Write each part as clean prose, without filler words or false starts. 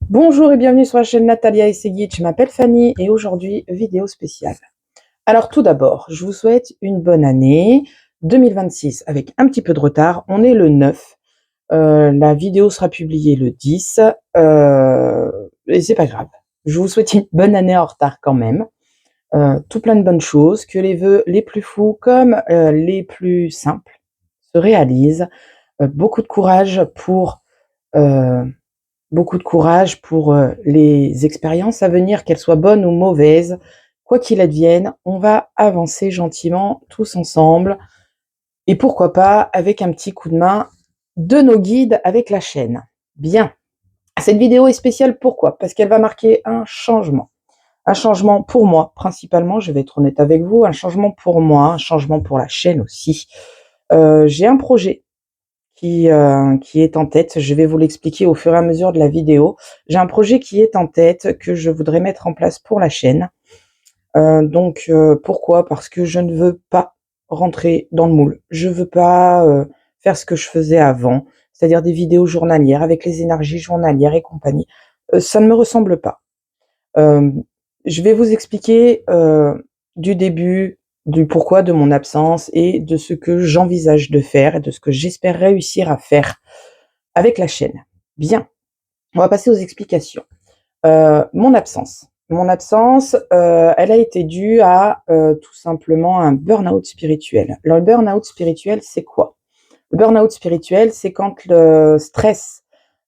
Bonjour et bienvenue sur la chaîne Natalia et ses guides. Je m'appelle Fanny et aujourd'hui, vidéo spéciale. Alors tout d'abord, je vous souhaite une bonne année 2026 avec un petit peu de retard. On est le 9. La vidéo sera publiée le 10 et c'est pas grave. Je vous souhaite une bonne année en retard quand même. Tout plein de bonnes choses, que les vœux les plus fous comme les plus simples se réalisent. Beaucoup de courage pour euh, les expériences à venir, qu'elles soient bonnes ou mauvaises. Quoi qu'il advienne, on va avancer gentiment tous ensemble et pourquoi pas avec un petit coup de main de nos guides avec la chaîne. Bien, cette vidéo est spéciale, pourquoi? Parce qu'elle va marquer un changement. Un changement pour moi, principalement, je vais être honnête avec vous, un changement pour moi, un changement pour la chaîne aussi. J'ai un projet qui est en tête. Je vais vous l'expliquer au fur et à mesure de la vidéo. J'ai un projet qui est en tête que je voudrais mettre en place pour la chaîne. Pourquoi? Parce que je ne veux pas rentrer dans le moule. Je veux pas faire ce que je faisais avant, c'est-à-dire des vidéos journalières avec les énergies journalières et compagnie. Ça ne me ressemble pas. Euh, je vais vous expliquer du début, du pourquoi de mon absence et de ce que j'envisage de faire et de ce que j'espère réussir à faire avec la chaîne. Bien, on va passer aux explications. Mon absence. Elle a été due à tout simplement un burn-out spirituel. Alors, le burn-out spirituel, c'est quoi? Le burn-out spirituel, c'est quand le stress,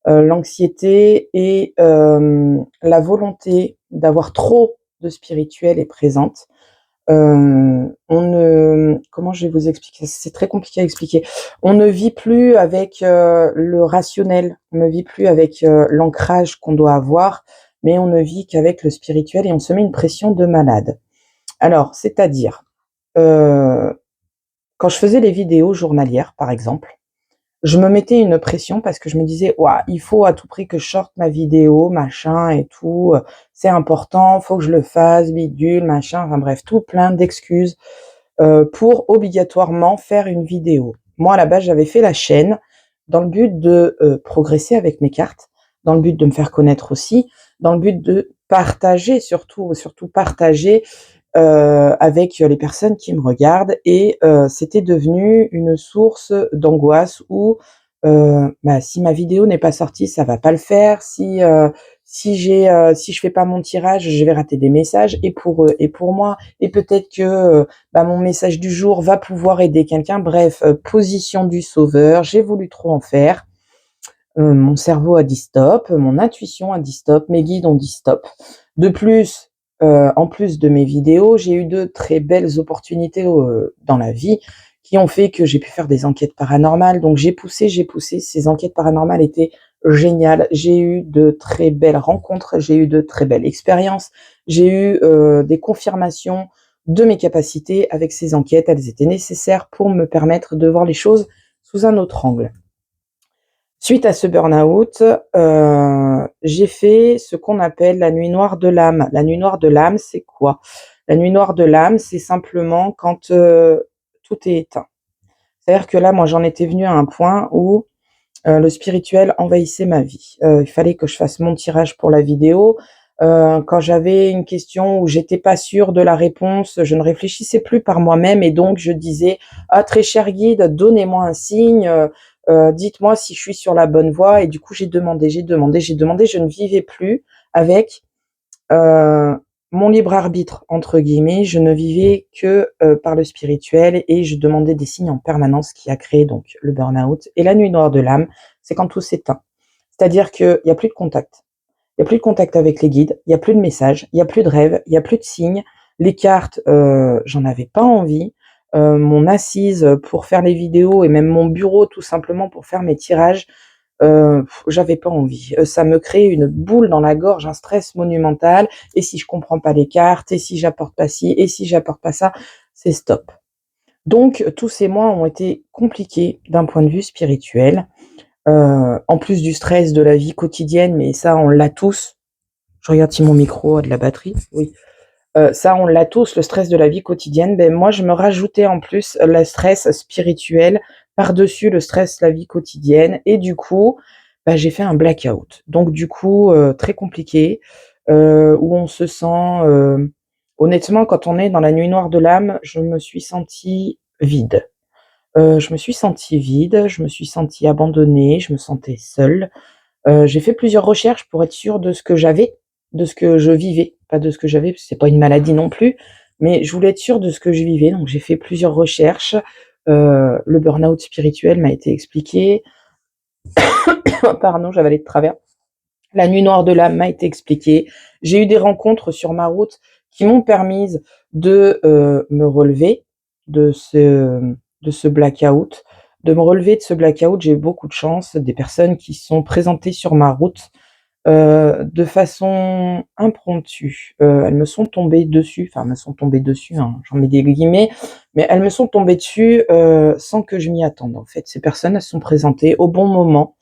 l'anxiété et la volonté d'avoir trop de spirituel est présente. Comment je vais vous expliquer? C'est très compliqué à expliquer. On ne vit plus avec le rationnel, on ne vit plus avec l'ancrage qu'on doit avoir, mais on ne vit qu'avec le spirituel et on se met une pression de malade. Alors, c'est-à-dire, euh, quand je faisais les vidéos journalières, par exemple, je me mettais une pression parce que je me disais: «Ouah, il faut à tout prix que je sorte ma vidéo, machin et tout, c'est important, faut que je le fasse, bidule, machin», enfin bref, tout plein d'excuses, pour obligatoirement faire une vidéo. Moi, à la base, j'avais fait la chaîne dans le but de, progresser avec mes cartes, dans le but de me faire connaître aussi, dans le but de partager surtout partager avec les personnes qui me regardent et c'était devenu une source d'angoisse où si ma vidéo n'est pas sortie, ça va pas le faire. Si je fais pas mon tirage, je vais rater des messages et pour eux et pour moi et peut-être que mon message du jour va pouvoir aider quelqu'un. Bref, position du sauveur, j'ai voulu trop en faire. Mon cerveau a dit stop, mon intuition a dit stop, mes guides ont dit stop. De plus, en plus de mes vidéos, j'ai eu de très belles opportunités dans la vie qui ont fait que j'ai pu faire des enquêtes paranormales. Donc j'ai poussé. Ces enquêtes paranormales étaient géniales. J'ai eu de très belles rencontres, j'ai eu de très belles expériences, j'ai eu des confirmations de mes capacités avec ces enquêtes. Elles étaient nécessaires pour me permettre de voir les choses sous un autre angle. Suite à ce burn-out, j'ai fait ce qu'on appelle la nuit noire de l'âme. La nuit noire de l'âme, c'est quoi? La nuit noire de l'âme, c'est simplement quand tout est éteint. C'est-à-dire que là, moi, j'en étais venue à un point où le spirituel envahissait ma vie. Il fallait que je fasse mon tirage pour la vidéo. Quand j'avais une question où j'étais pas sûre de la réponse, je ne réfléchissais plus par moi-même et donc je disais: «Ah, très cher guide, donnez-moi un signe, dites-moi si je suis sur la bonne voie», et du coup j'ai demandé, je ne vivais plus avec euh, mon libre arbitre entre guillemets, je ne vivais que par le spirituel et je demandais des signes en permanence, qui a créé donc le burn-out. Et la nuit noire de l'âme, c'est quand tout s'éteint. C'est-à-dire qu'il n'y a plus de contact. Il n'y a plus de contact avec les guides, il n'y a plus de messages, il n'y a plus de rêves, il n'y a plus de signes. Les cartes, j'en avais pas envie. Mon assise pour faire les vidéos et même mon bureau tout simplement pour faire mes tirages, j'avais pas envie. Ça me crée une boule dans la gorge, un stress monumental. Et si je comprends pas les cartes, et si j'apporte pas ci, et si j'apporte pas ça, c'est stop. Donc tous ces mois ont été compliqués d'un point de vue spirituel. En plus du stress de la vie quotidienne, mais ça on l'a tous. Je regarde si mon micro a de la batterie. Oui. Ça on l'a tous, le stress de la vie quotidienne. Ben moi je me rajoutais en plus le stress spirituel par-dessus le stress de la vie quotidienne. Et du coup, bah, j'ai fait un blackout. Donc du coup, très compliqué, où on se sent, honnêtement, quand on est dans la nuit noire de l'âme, je me suis sentie vide. Je me suis sentie vide, je me suis sentie abandonnée, je me sentais seule. J'ai fait plusieurs recherches pour être sûre de ce que j'avais, de ce que je vivais, pas de ce que j'avais, parce que c'est pas une maladie non plus, mais je voulais être sûre de ce que je vivais, donc j'ai fait plusieurs recherches. Le burn-out spirituel m'a été expliqué. Pardon, j'avalais de travers. La nuit noire de l'âme m'a été expliquée. J'ai eu des rencontres sur ma route qui m'ont permise de, me relever de ce blackout, de me relever de ce blackout. J'ai eu beaucoup de chance, des personnes qui se sont présentées sur ma route, de façon impromptue. Elles me sont tombées dessus, enfin, me sont tombées dessus, hein, j'en mets des guillemets, mais elles me sont tombées dessus, sans que je m'y attende, en fait. Ces personnes, elles se sont présentées au bon moment.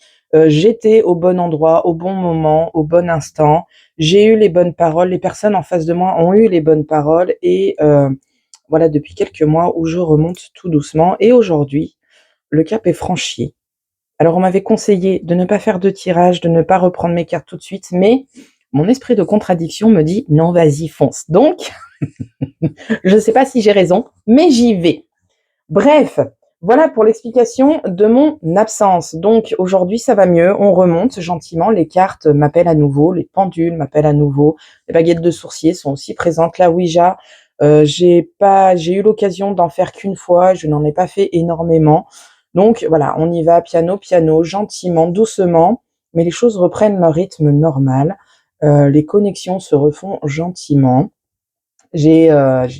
J'étais au bon endroit, au bon moment, au bon instant. J'ai eu les bonnes paroles. Les personnes en face de moi ont eu les bonnes paroles et voilà, depuis quelques mois où je remonte tout doucement et aujourd'hui, le cap est franchi. Alors on m'avait conseillé de ne pas faire de tirage, de ne pas reprendre mes cartes tout de suite, mais mon esprit de contradiction me dit: «Non, vas-y, fonce». Donc je ne sais pas si j'ai raison, mais j'y vais. Bref, voilà pour l'explication de mon absence. Donc aujourd'hui, ça va mieux, on remonte gentiment, les cartes m'appellent à nouveau, les pendules m'appellent à nouveau, les baguettes de sourcier sont aussi présentes, la ouija, j'ai eu l'occasion d'en faire qu'une fois, je n'en ai pas fait énormément. Donc voilà, on y va piano, piano, gentiment, doucement, mais les choses reprennent leur rythme normal, les connexions se refont gentiment. J'ai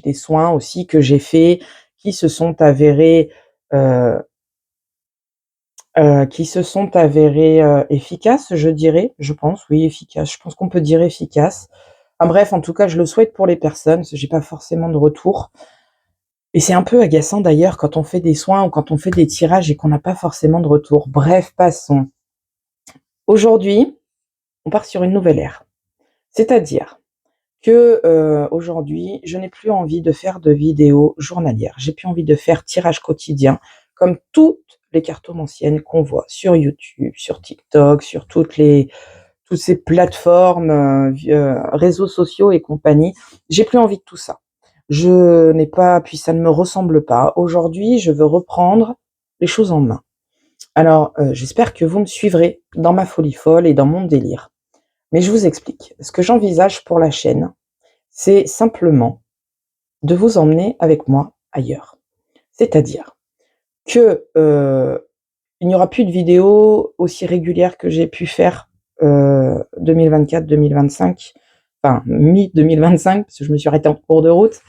des soins aussi que j'ai faits qui se sont avérés, heu efficaces, je dirais, je pense, oui, efficaces. Je pense qu'on peut dire efficaces. Enfin bref, en tout cas, je le souhaite pour les personnes, parce que j'ai pas forcément de retour et c'est un peu agaçant d'ailleurs quand on fait des soins ou quand on fait des tirages et qu'on n'a pas forcément de retour. Bref, passons. Aujourd'hui, on part sur une nouvelle ère. C'est-à-dire que, aujourd'hui, je n'ai plus envie de faire de vidéos journalières. J'ai plus envie de faire tirage quotidien comme toutes les cartomanciennes qu'on voit sur YouTube, sur TikTok, sur toutes ces plateformes, réseaux sociaux et compagnie. J'ai plus envie de tout ça. Je n'ai pas puis ça ne me ressemble pas. Aujourd'hui, je veux reprendre les choses en main. Alors, j'espère que vous me suivrez dans ma folie folle et dans mon délire. Mais je vous explique. Ce que j'envisage pour la chaîne, c'est simplement de vous emmener avec moi ailleurs. C'est-à-dire que, il n'y aura plus de vidéos aussi régulières que j'ai pu faire, 2024-2025, enfin mi-2025 parce que je me suis arrêtée en cours de route,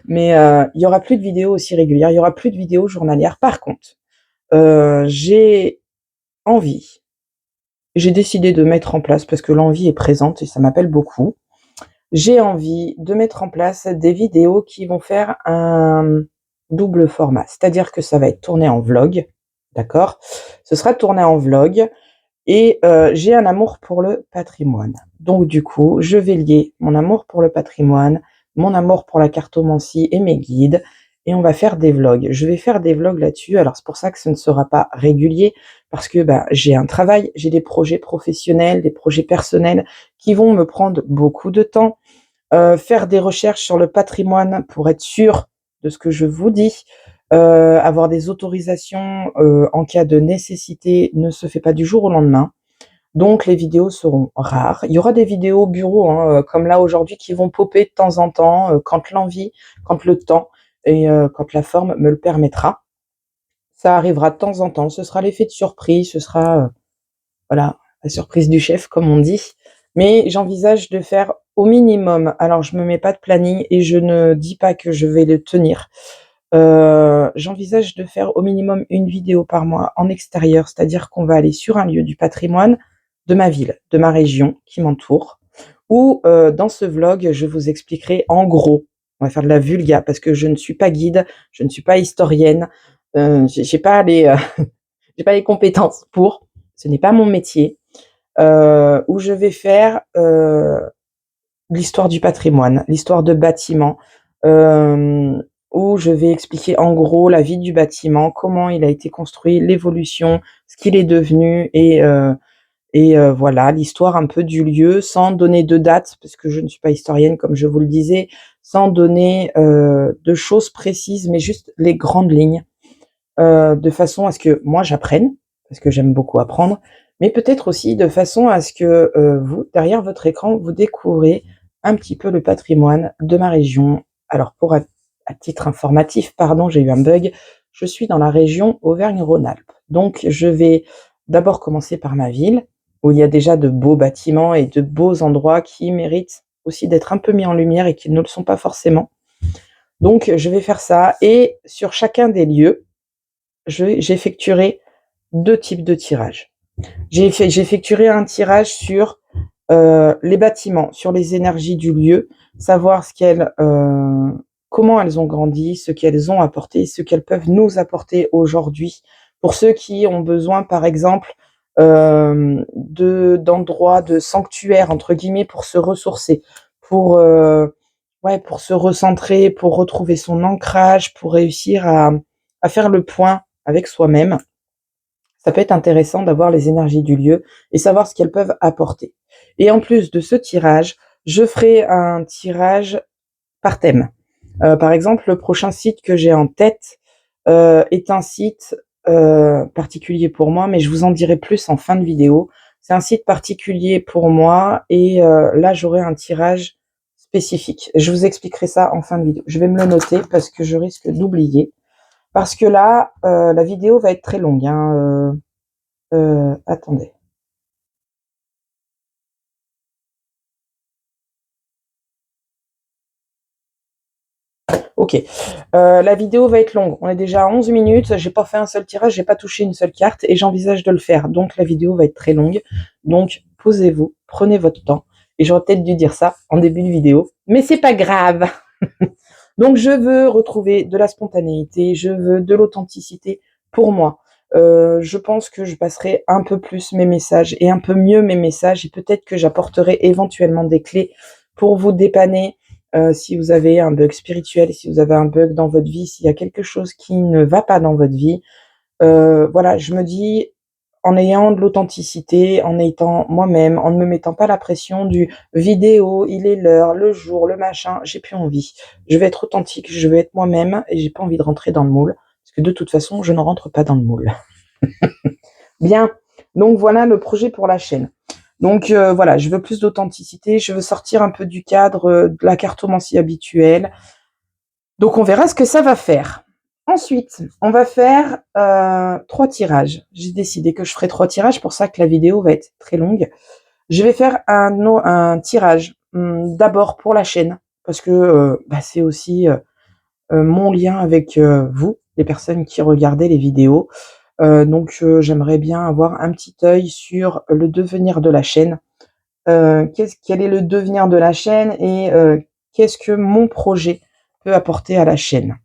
mais il y aura plus de vidéos aussi régulières, il y aura plus de vidéos journalières. Par contre, j'ai envie, j'ai décidé de mettre en place parce que l'envie est présente et ça m'appelle beaucoup. J'ai envie de mettre en place des vidéos qui vont faire un double format. C'est-à-dire que ça va être tourné en vlog, d'accord? Ce sera tourné en vlog et j'ai un amour pour le patrimoine. Donc du coup, je vais lier mon amour pour le patrimoine, mon amour pour la cartomancie et mes guides et on va faire des vlogs. Je vais faire des vlogs là-dessus. Alors c'est pour ça que ce ne sera pas régulier parce que, bah, j'ai un travail, j'ai des projets professionnels, des projets personnels qui vont me prendre beaucoup de temps. Faire des recherches sur le patrimoine pour être sûr de ce que je vous dis, avoir des autorisations, en cas de nécessité ne se fait pas du jour au lendemain. Donc les vidéos seront rares. Il y aura des vidéos bureau, hein, comme là aujourd'hui qui vont popper de temps en temps, quand l'envie, quand le temps et quand la forme me le permettra. Ça arrivera de temps en temps, ce sera l'effet de surprise, ce sera, voilà, la surprise du chef comme on dit. Mais j'envisage de faire au minimum, alors je me mets pas de planning et je ne dis pas que je vais le tenir. J'envisage de faire au minimum une vidéo par mois en extérieur, c'est-à-dire qu'on va aller sur un lieu du patrimoine de ma ville, de ma région qui m'entoure, où, dans ce vlog, je vous expliquerai en gros, on va faire de la vulga parce que je ne suis pas guide, je ne suis pas historienne, j'ai pas les, j'ai pas les compétences pour, ce n'est pas mon métier, où je vais faire, l'histoire du patrimoine, l'histoire de bâtiments, où je vais expliquer en gros la vie du bâtiment, comment il a été construit, l'évolution, ce qu'il est devenu Et voilà, l'histoire un peu du lieu, sans donner de date, parce que je ne suis pas historienne comme je vous le disais, sans donner, de choses précises, mais juste les grandes lignes, de façon à ce que moi j'apprenne, parce que j'aime beaucoup apprendre, mais peut-être aussi de façon à ce que, vous, derrière votre écran, vous découvrez un petit peu le patrimoine de ma région. Alors à titre informatif, pardon, j'ai eu un bug, je suis dans la région Auvergne-Rhône-Alpes. Donc je vais d'abord commencer par ma ville, où il y a déjà de beaux bâtiments et de beaux endroits qui méritent aussi d'être un peu mis en lumière et qui ne le sont pas forcément. Donc je vais faire ça et sur chacun des lieux, j'effectuerai 2 types de tirages. J'effectuerai un tirage sur, les bâtiments, sur les énergies du lieu, savoir comment elles ont grandi, ce qu'elles ont apporté, ce qu'elles peuvent nous apporter aujourd'hui. Pour ceux qui ont besoin, par exemple, d'endroits, de «sanctuaires» entre guillemets pour se ressourcer, pour, ouais, pour se recentrer, pour retrouver son ancrage, pour réussir à faire le point avec soi-même. Ça peut être intéressant d'avoir les énergies du lieu et savoir ce qu'elles peuvent apporter. Et en plus de ce tirage, je ferai un tirage par thème. Par exemple, le prochain site que j'ai en tête, est un site, particulier pour moi, mais je vous en dirai plus en fin de vidéo. C'est un site particulier pour moi et là, j'aurai un tirage spécifique. Je vous expliquerai ça en fin de vidéo. Je vais me le noter parce que je risque d'oublier. Parce que là, la vidéo va être très longue, hein, attendez. OK. La vidéo va être longue. On est déjà à 11 minutes, j'ai pas fait un seul tirage, j'ai pas touché une seule carte et j'envisage de le faire. Donc la vidéo va être très longue. Donc posez-vous, prenez votre temps et j'aurais peut-être dû dire ça en début de vidéo, mais c'est pas grave. Donc je veux retrouver de la spontanéité, je veux de l'authenticité pour moi. Je pense que je passerai un peu plus mes messages et un peu mieux mes messages et peut-être que j'apporterai éventuellement des clés pour vous dépanner, si vous avez un bug spirituel, si vous avez un bug dans votre vie, s'il y a quelque chose qui ne va pas dans votre vie. Voilà, je me dis, en ayant de l'authenticité, en étant moi-même, en ne me mettant pas la pression du vidéo, il est l'heure, le jour, le machin, j'ai plus envie. Je vais être authentique, je veux être moi-même et j'ai pas envie de rentrer dans le moule, parce que de toute façon, je ne rentre pas dans le moule. Bien, donc voilà le projet pour la chaîne. Donc voilà, je veux plus d'authenticité, je veux sortir un peu du cadre, de la cartomancie habituelle. Donc on verra ce que ça va faire. Ensuite, on va faire 3 tirages. J'ai décidé que je ferai 3 tirages, pour ça que la vidéo va être très longue. Je vais faire un tirage, d'abord pour la chaîne, parce que, c'est aussi, mon lien avec, vous, les personnes qui regardez les vidéos. Donc j'aimerais bien avoir un petit œil sur le devenir de la chaîne. Quel est le devenir de la chaîne et qu'est-ce que mon projet peut apporter à la chaîne.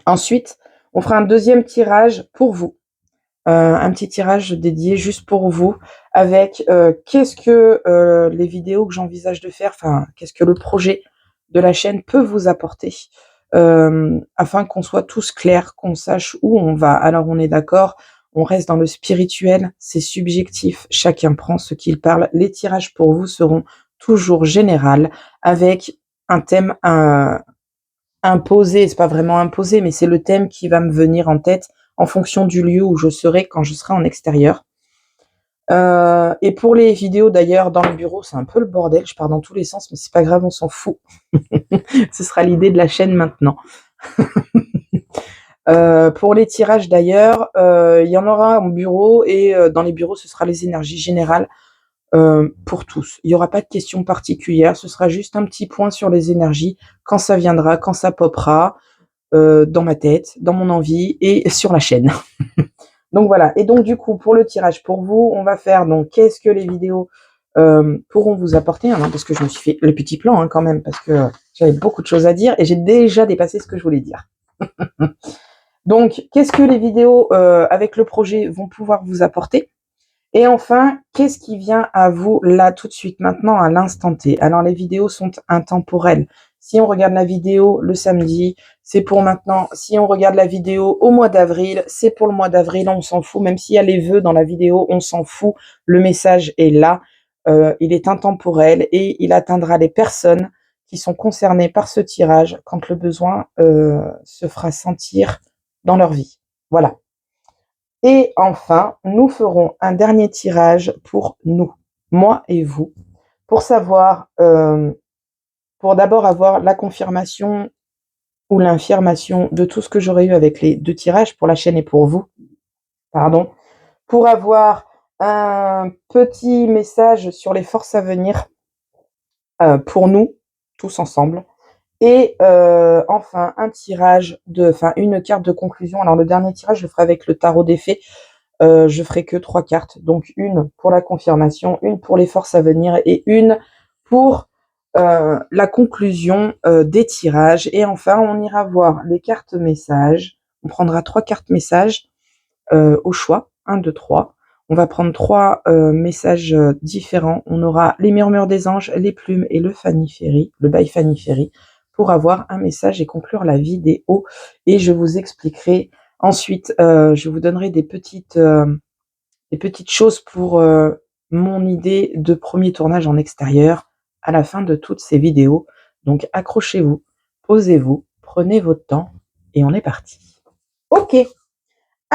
Ensuite, on fera un deuxième tirage pour vous. Un petit tirage dédié juste pour vous avec, qu'est-ce que, les vidéos que j'envisage de faire, enfin, qu'est-ce que le projet de la chaîne peut vous apporter, afin qu'on soit tous clairs, qu'on sache où on va. Alors on est d'accord, on reste dans le spirituel, c'est subjectif, chacun prend ce qu'il parle. Les tirages pour vous seront toujours générales avec un thème, imposé, c'est pas vraiment imposé, mais c'est le thème qui va me venir en tête en fonction du lieu où je serai quand je serai en extérieur. Et pour les vidéos d'ailleurs dans le bureau, c'est un peu le bordel, je pars dans tous les sens, mais c'est pas grave, on s'en fout. Ce sera l'idée de la chaîne maintenant. Pour les tirages d'ailleurs, il y en aura en bureau et dans les bureaux, ce sera les énergies générales, pour tous. Il y aura pas de questions particulières, ce sera juste un petit point sur les énergies quand ça viendra, quand ça popera, dans ma tête, dans mon envie et sur la chaîne. Donc voilà. Et donc du coup, pour le tirage pour vous, on va faire donc qu'est-ce que les vidéos pourront vous apporter, hein, parce que je me suis fait le petit plan quand même, parce que j'avais beaucoup de choses à dire et j'ai déjà dépassé ce que je voulais dire. Donc, qu'est-ce que les vidéos avec le projet vont pouvoir vous apporter? Et enfin, qu'est-ce qui vient à vous là tout de suite, maintenant, à l'instant T? Alors les vidéos sont intemporelles. Si on regarde la vidéo le samedi, c'est pour maintenant. Si on regarde la vidéo au mois d'avril, c'est pour le mois d'avril, on s'en fout. Même s'il y a les vœux dans la vidéo, on s'en fout. Le message est là. Il est intemporel et il atteindra les personnes qui sont concernées par ce tirage quand le besoin se fera sentir dans leur vie. Voilà. Et enfin, nous ferons un dernier tirage pour nous, moi et vous, pour savoir, pour d'abord avoir la confirmation ou l'infirmation de tout ce que j'aurais eu avec les 2 tirages pour la chaîne et pour vous, pardon, pour avoir un petit message sur les forces à venir pour nous, tous ensemble. Et enfin, une carte de conclusion. Alors le dernier tirage, je le ferai avec le tarot des fées. Je ferai que 3 cartes. Donc une pour la confirmation, une pour les forces à venir et une pour la conclusion des tirages. Et enfin, on ira voir les cartes messages. On prendra 3 cartes messages au choix. 1, 2, 3. On va prendre 3 messages différents. On aura les murmures des anges, les plumes et le bail Fanny Ferry, pour avoir un message et conclure la vidéo. Et je vous expliquerai ensuite, je vous donnerai des petites choses pour mon idée de premier tournage en extérieur à la fin de toutes ces vidéos. Donc accrochez-vous, posez-vous, prenez votre temps et on est parti. Ok.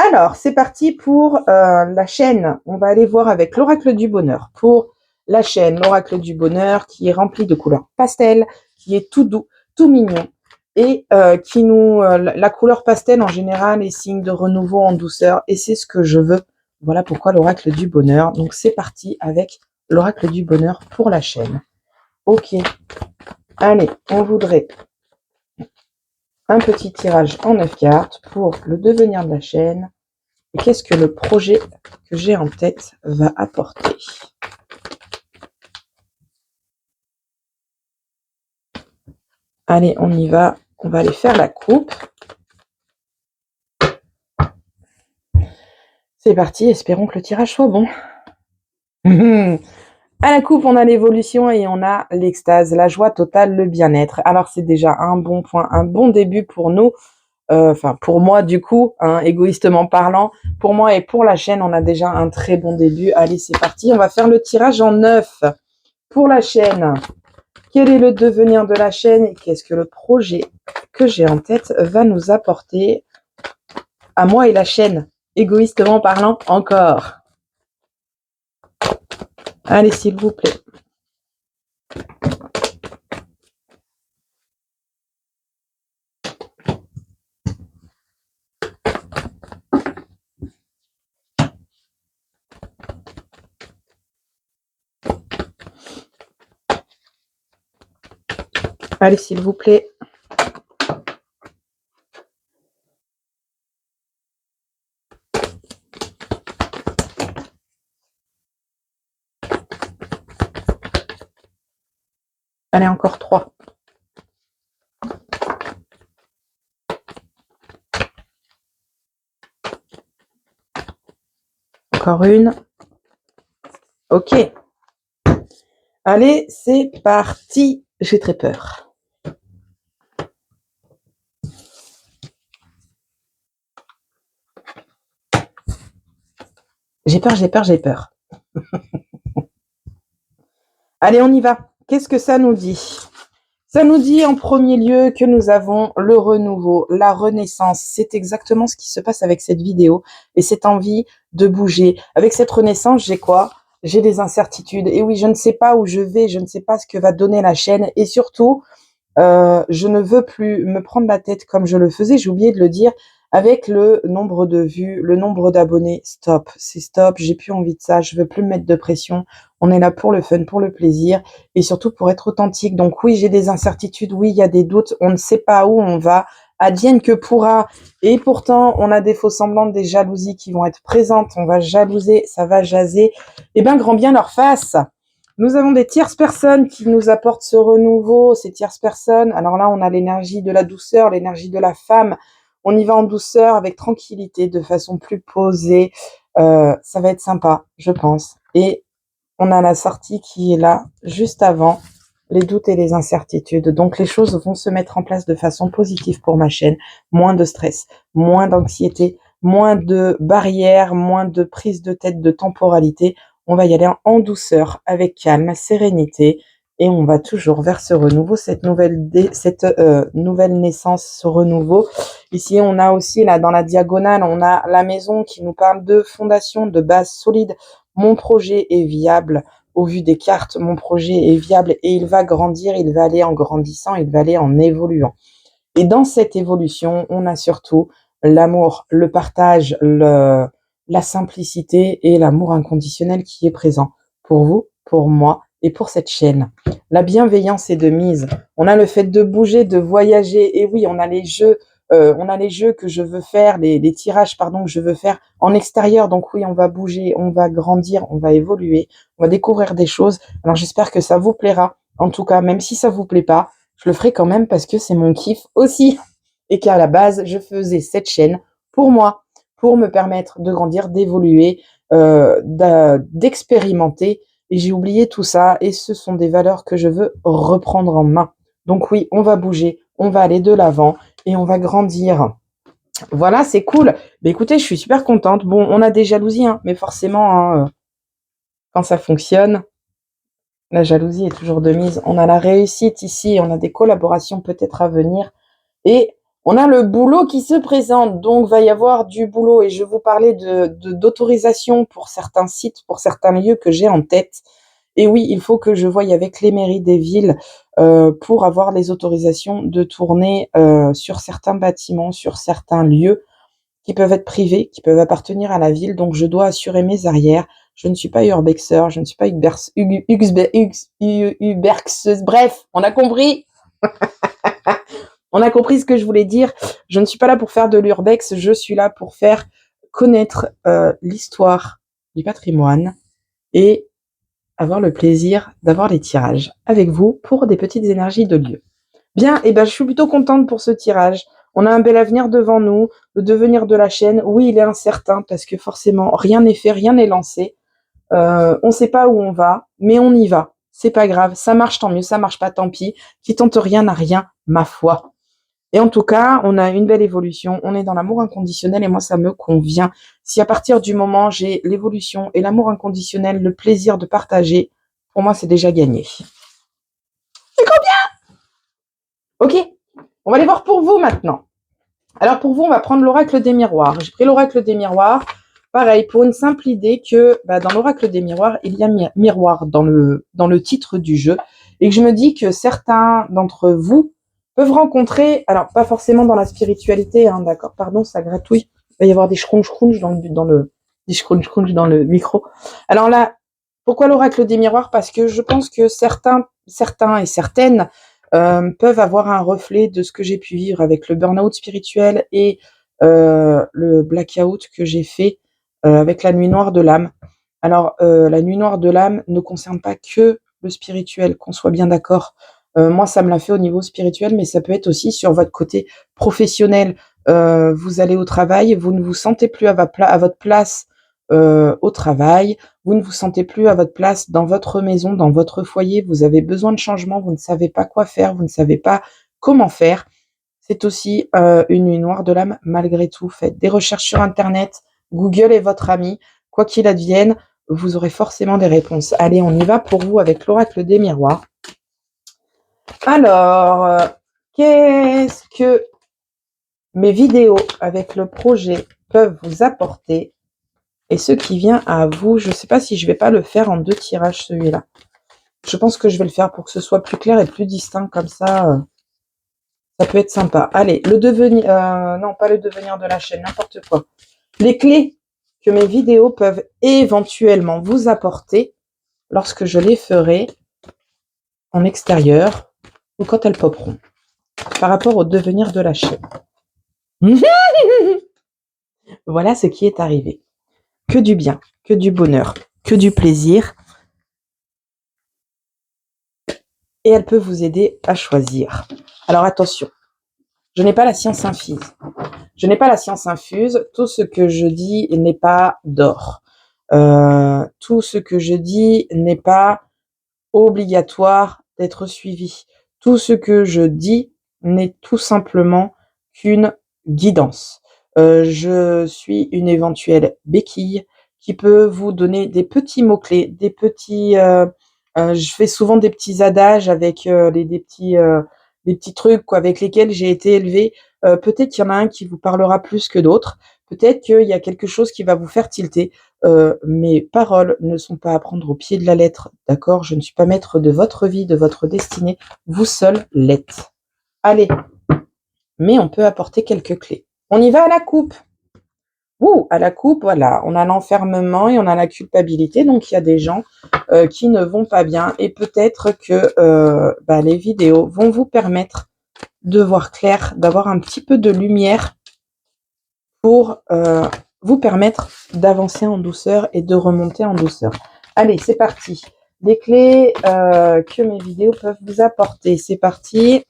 Alors, c'est parti pour la chaîne. On va aller voir avec l'oracle du bonheur. Pour la chaîne, l'oracle du bonheur qui est rempli de couleurs pastel, qui est tout doux, tout mignon. Et la couleur pastel en général est signe de renouveau en douceur. Et c'est ce que je veux. Voilà pourquoi l'oracle du bonheur. Donc c'est parti avec l'oracle du bonheur pour la chaîne. Ok. Allez, on voudrait un petit tirage en 9 cartes pour le devenir de la chaîne. Et qu'est-ce que le projet que j'ai en tête va apporter? Allez, on y va. On va aller faire la coupe. C'est parti. Espérons que le tirage soit bon. À la coupe, on a l'évolution et on a l'extase, la joie totale, le bien-être. Alors, c'est déjà un bon point, un bon début pour nous. Enfin, pour moi, du coup, hein, égoïstement parlant, pour moi et pour la chaîne, on a déjà un très bon début. Allez, c'est parti. On va faire le tirage en 9 pour la chaîne. Quel est le devenir de la chaîne et qu'est-ce que le projet que j'ai en tête va nous apporter à moi et la chaîne, égoïstement parlant encore. Allez, s'il vous plaît. Allez, s'il vous plaît. Allez, encore 3. Encore une. Ok. Allez, c'est parti. J'ai très peur. J'ai peur. Allez, on y va. Qu'est-ce que ça nous dit? Ça nous dit en premier lieu que nous avons le renouveau, la renaissance. C'est exactement ce qui se passe avec cette vidéo et cette envie de bouger. Avec cette renaissance, j'ai quoi? J'ai des incertitudes. Et oui, je ne sais pas où je vais, je ne sais pas ce que va donner la chaîne. Et surtout, je ne veux plus me prendre la tête comme je le faisais. J'ai oublié de le dire. Avec le nombre de vues, le nombre d'abonnés, stop, c'est stop, j'ai plus envie de ça, je veux plus me mettre de pression. On est là pour le fun, pour le plaisir et surtout pour être authentique. Donc oui, j'ai des incertitudes, oui, il y a des doutes, on ne sait pas où on va, advienne que pourra. Et pourtant, on a des faux semblants, des jalousies qui vont être présentes, on va jalouser, ça va jaser. Eh ben, grand bien leur face. Nous avons des tierces personnes qui nous apportent ce renouveau, ces tierces personnes. Alors là, on a l'énergie de la douceur, l'énergie de la femme. On y va en douceur, avec tranquillité, de façon plus posée. Ça va être sympa, je pense. Et on a la sortie qui est là, juste avant. les doutes et les incertitudes. Donc les choses vont se mettre en place de façon positive pour ma chaîne. Moins de stress, moins d'anxiété, moins de barrières, moins de prise de tête, de temporalité. On va y aller en douceur, avec calme, sérénité, et on va toujours vers ce renouveau, cette nouvelle naissance, ce renouveau. Ici, on a aussi, là, dans la diagonale, on a la maison qui nous parle de fondation, de base solide. Mon projet est viable. Au vu des cartes, mon projet est viable et il va grandir, il va aller en grandissant, il va aller en évoluant. Et dans cette évolution, on a surtout l'amour, le partage, la simplicité et l'amour inconditionnel qui est présent pour vous, pour moi et pour cette chaîne. La bienveillance est de mise. On a le fait de bouger, de voyager. Et oui, on a les jeux que je veux faire, les tirages, pardon, que je veux faire en extérieur. Donc oui, on va bouger, on va grandir, on va évoluer, on va découvrir des choses. Alors j'espère que ça vous plaira. En tout cas, même si ça vous plaît pas, je le ferai quand même parce que c'est mon kiff aussi. Et qu'à la base, je faisais cette chaîne pour moi, pour me permettre de grandir, d'évoluer, d'expérimenter. Et j'ai oublié tout ça. Et ce sont des valeurs que je veux reprendre en main. Donc oui, on va bouger, on va aller de l'avant et on va grandir. Voilà, c'est cool. Mais écoutez, je suis super contente. Bon, on a des jalousies, hein, mais forcément, hein, quand ça fonctionne, la jalousie est toujours de mise. On a la réussite ici, on a des collaborations peut-être à venir. Et on a le boulot qui se présente, donc va y avoir du boulot. Et je vous parlais d'autorisation pour certains sites, pour certains lieux que j'ai en tête. Et oui, il faut que je voie avec les mairies des villes pour avoir les autorisations de tourner sur certains bâtiments, sur certains lieux qui peuvent être privés, qui peuvent appartenir à la ville. Donc je dois assurer mes arrières. Je ne suis pas urbexeur, je ne suis pas uberxeuse. Bref, on a compris. On a compris ce que je voulais dire. Je ne suis pas là pour faire de l'urbex, je suis là pour faire connaître l'histoire du patrimoine et avoir le plaisir d'avoir les tirages avec vous pour des petites énergies de lieu. Bien, et ben je suis plutôt contente pour ce tirage. On a un bel avenir devant nous. Le devenir de la chaîne, oui, il est incertain parce que forcément, rien n'est fait, rien n'est lancé. On ne sait pas où on va, mais on y va. C'est pas grave, ça marche tant mieux, ça marche pas tant pis. Qui tente rien n'a rien, ma foi. Et en tout cas, on a une belle évolution, on est dans l'amour inconditionnel et moi, ça me convient. Si à partir du moment, j'ai l'évolution et l'amour inconditionnel, le plaisir de partager, pour moi, c'est déjà gagné. C'est combien? Ok, on va aller voir pour vous maintenant. Alors pour vous, on va prendre l'oracle des miroirs. J'ai pris l'oracle des miroirs, pareil, pour une simple idée que dans l'oracle des miroirs, il y a miroir dans le titre du jeu et que je me dis que certains d'entre vous peuvent rencontrer, alors pas forcément dans la spiritualité, hein, d'accord, pardon, ça gratouille, il va y avoir des scrunch dans le micro. Alors là, pourquoi l'oracle des miroirs? Parce que je pense que certains et certaines peuvent avoir un reflet de ce que j'ai pu vivre avec le burn-out spirituel et le blackout que j'ai fait avec la nuit noire de l'âme. Alors, la nuit noire de l'âme ne concerne pas que le spirituel, qu'on soit bien d'accord. Moi, ça me l'a fait au niveau spirituel, mais ça peut être aussi sur votre côté professionnel. Vous allez au travail, vous ne vous sentez plus à votre place au travail, vous ne vous sentez plus à votre place dans votre maison, dans votre foyer, vous avez besoin de changement, vous ne savez pas quoi faire, vous ne savez pas comment faire. C'est aussi une nuit noire de l'âme malgré tout. Faites des recherches sur Internet, Google est votre ami, quoi qu'il advienne, vous aurez forcément des réponses. Allez, on y va pour vous avec l'oracle des miroirs. Alors, qu'est-ce que mes vidéos avec le projet peuvent vous apporter? Et ce qui vient à vous, je ne sais pas si je vais pas le faire en 2 tirages celui-là. Je pense que je vais le faire pour que ce soit plus clair et plus distinct comme ça. Ça peut être sympa. Allez, le devenir, non pas le devenir de la chaîne, n'importe quoi. Les clés que mes vidéos peuvent éventuellement vous apporter lorsque je les ferai en extérieur ou quand elles popperont par rapport au devenir de la chaîne. Voilà ce qui est arrivé. Que du bien, que du bonheur, que du plaisir. Et elle peut vous aider à choisir. Alors attention, je n'ai pas la science infuse. Je n'ai pas la science infuse. Tout ce que je dis n'est pas d'or. Tout ce que je dis n'est pas obligatoire d'être suivi. Tout ce que je dis n'est tout simplement qu'une guidance. Je suis une éventuelle béquille qui peut vous donner des petits mots-clés, des petits, je fais souvent des petits adages avec, des petits trucs quoi, avec lesquels j'ai été élevée. Peut-être qu'il y en a un qui vous parlera plus que d'autres. Peut-être qu'il y a quelque chose qui va vous faire tilter. Mes paroles ne sont pas à prendre au pied de la lettre, d'accord? Je ne suis pas maître de votre vie, de votre destinée. Vous seul l'êtes. Allez, mais on peut apporter quelques clés. On y va à la coupe. Ouh, à la coupe, voilà, on a l'enfermement et on a la culpabilité. Donc il y a des gens qui ne vont pas bien et peut-être que les vidéos vont vous permettre de voir clair, d'avoir un petit peu de lumière pour vous permettre d'avancer en douceur et de remonter en douceur. Allez, c'est parti. Les clés que mes vidéos peuvent vous apporter. C'est parti.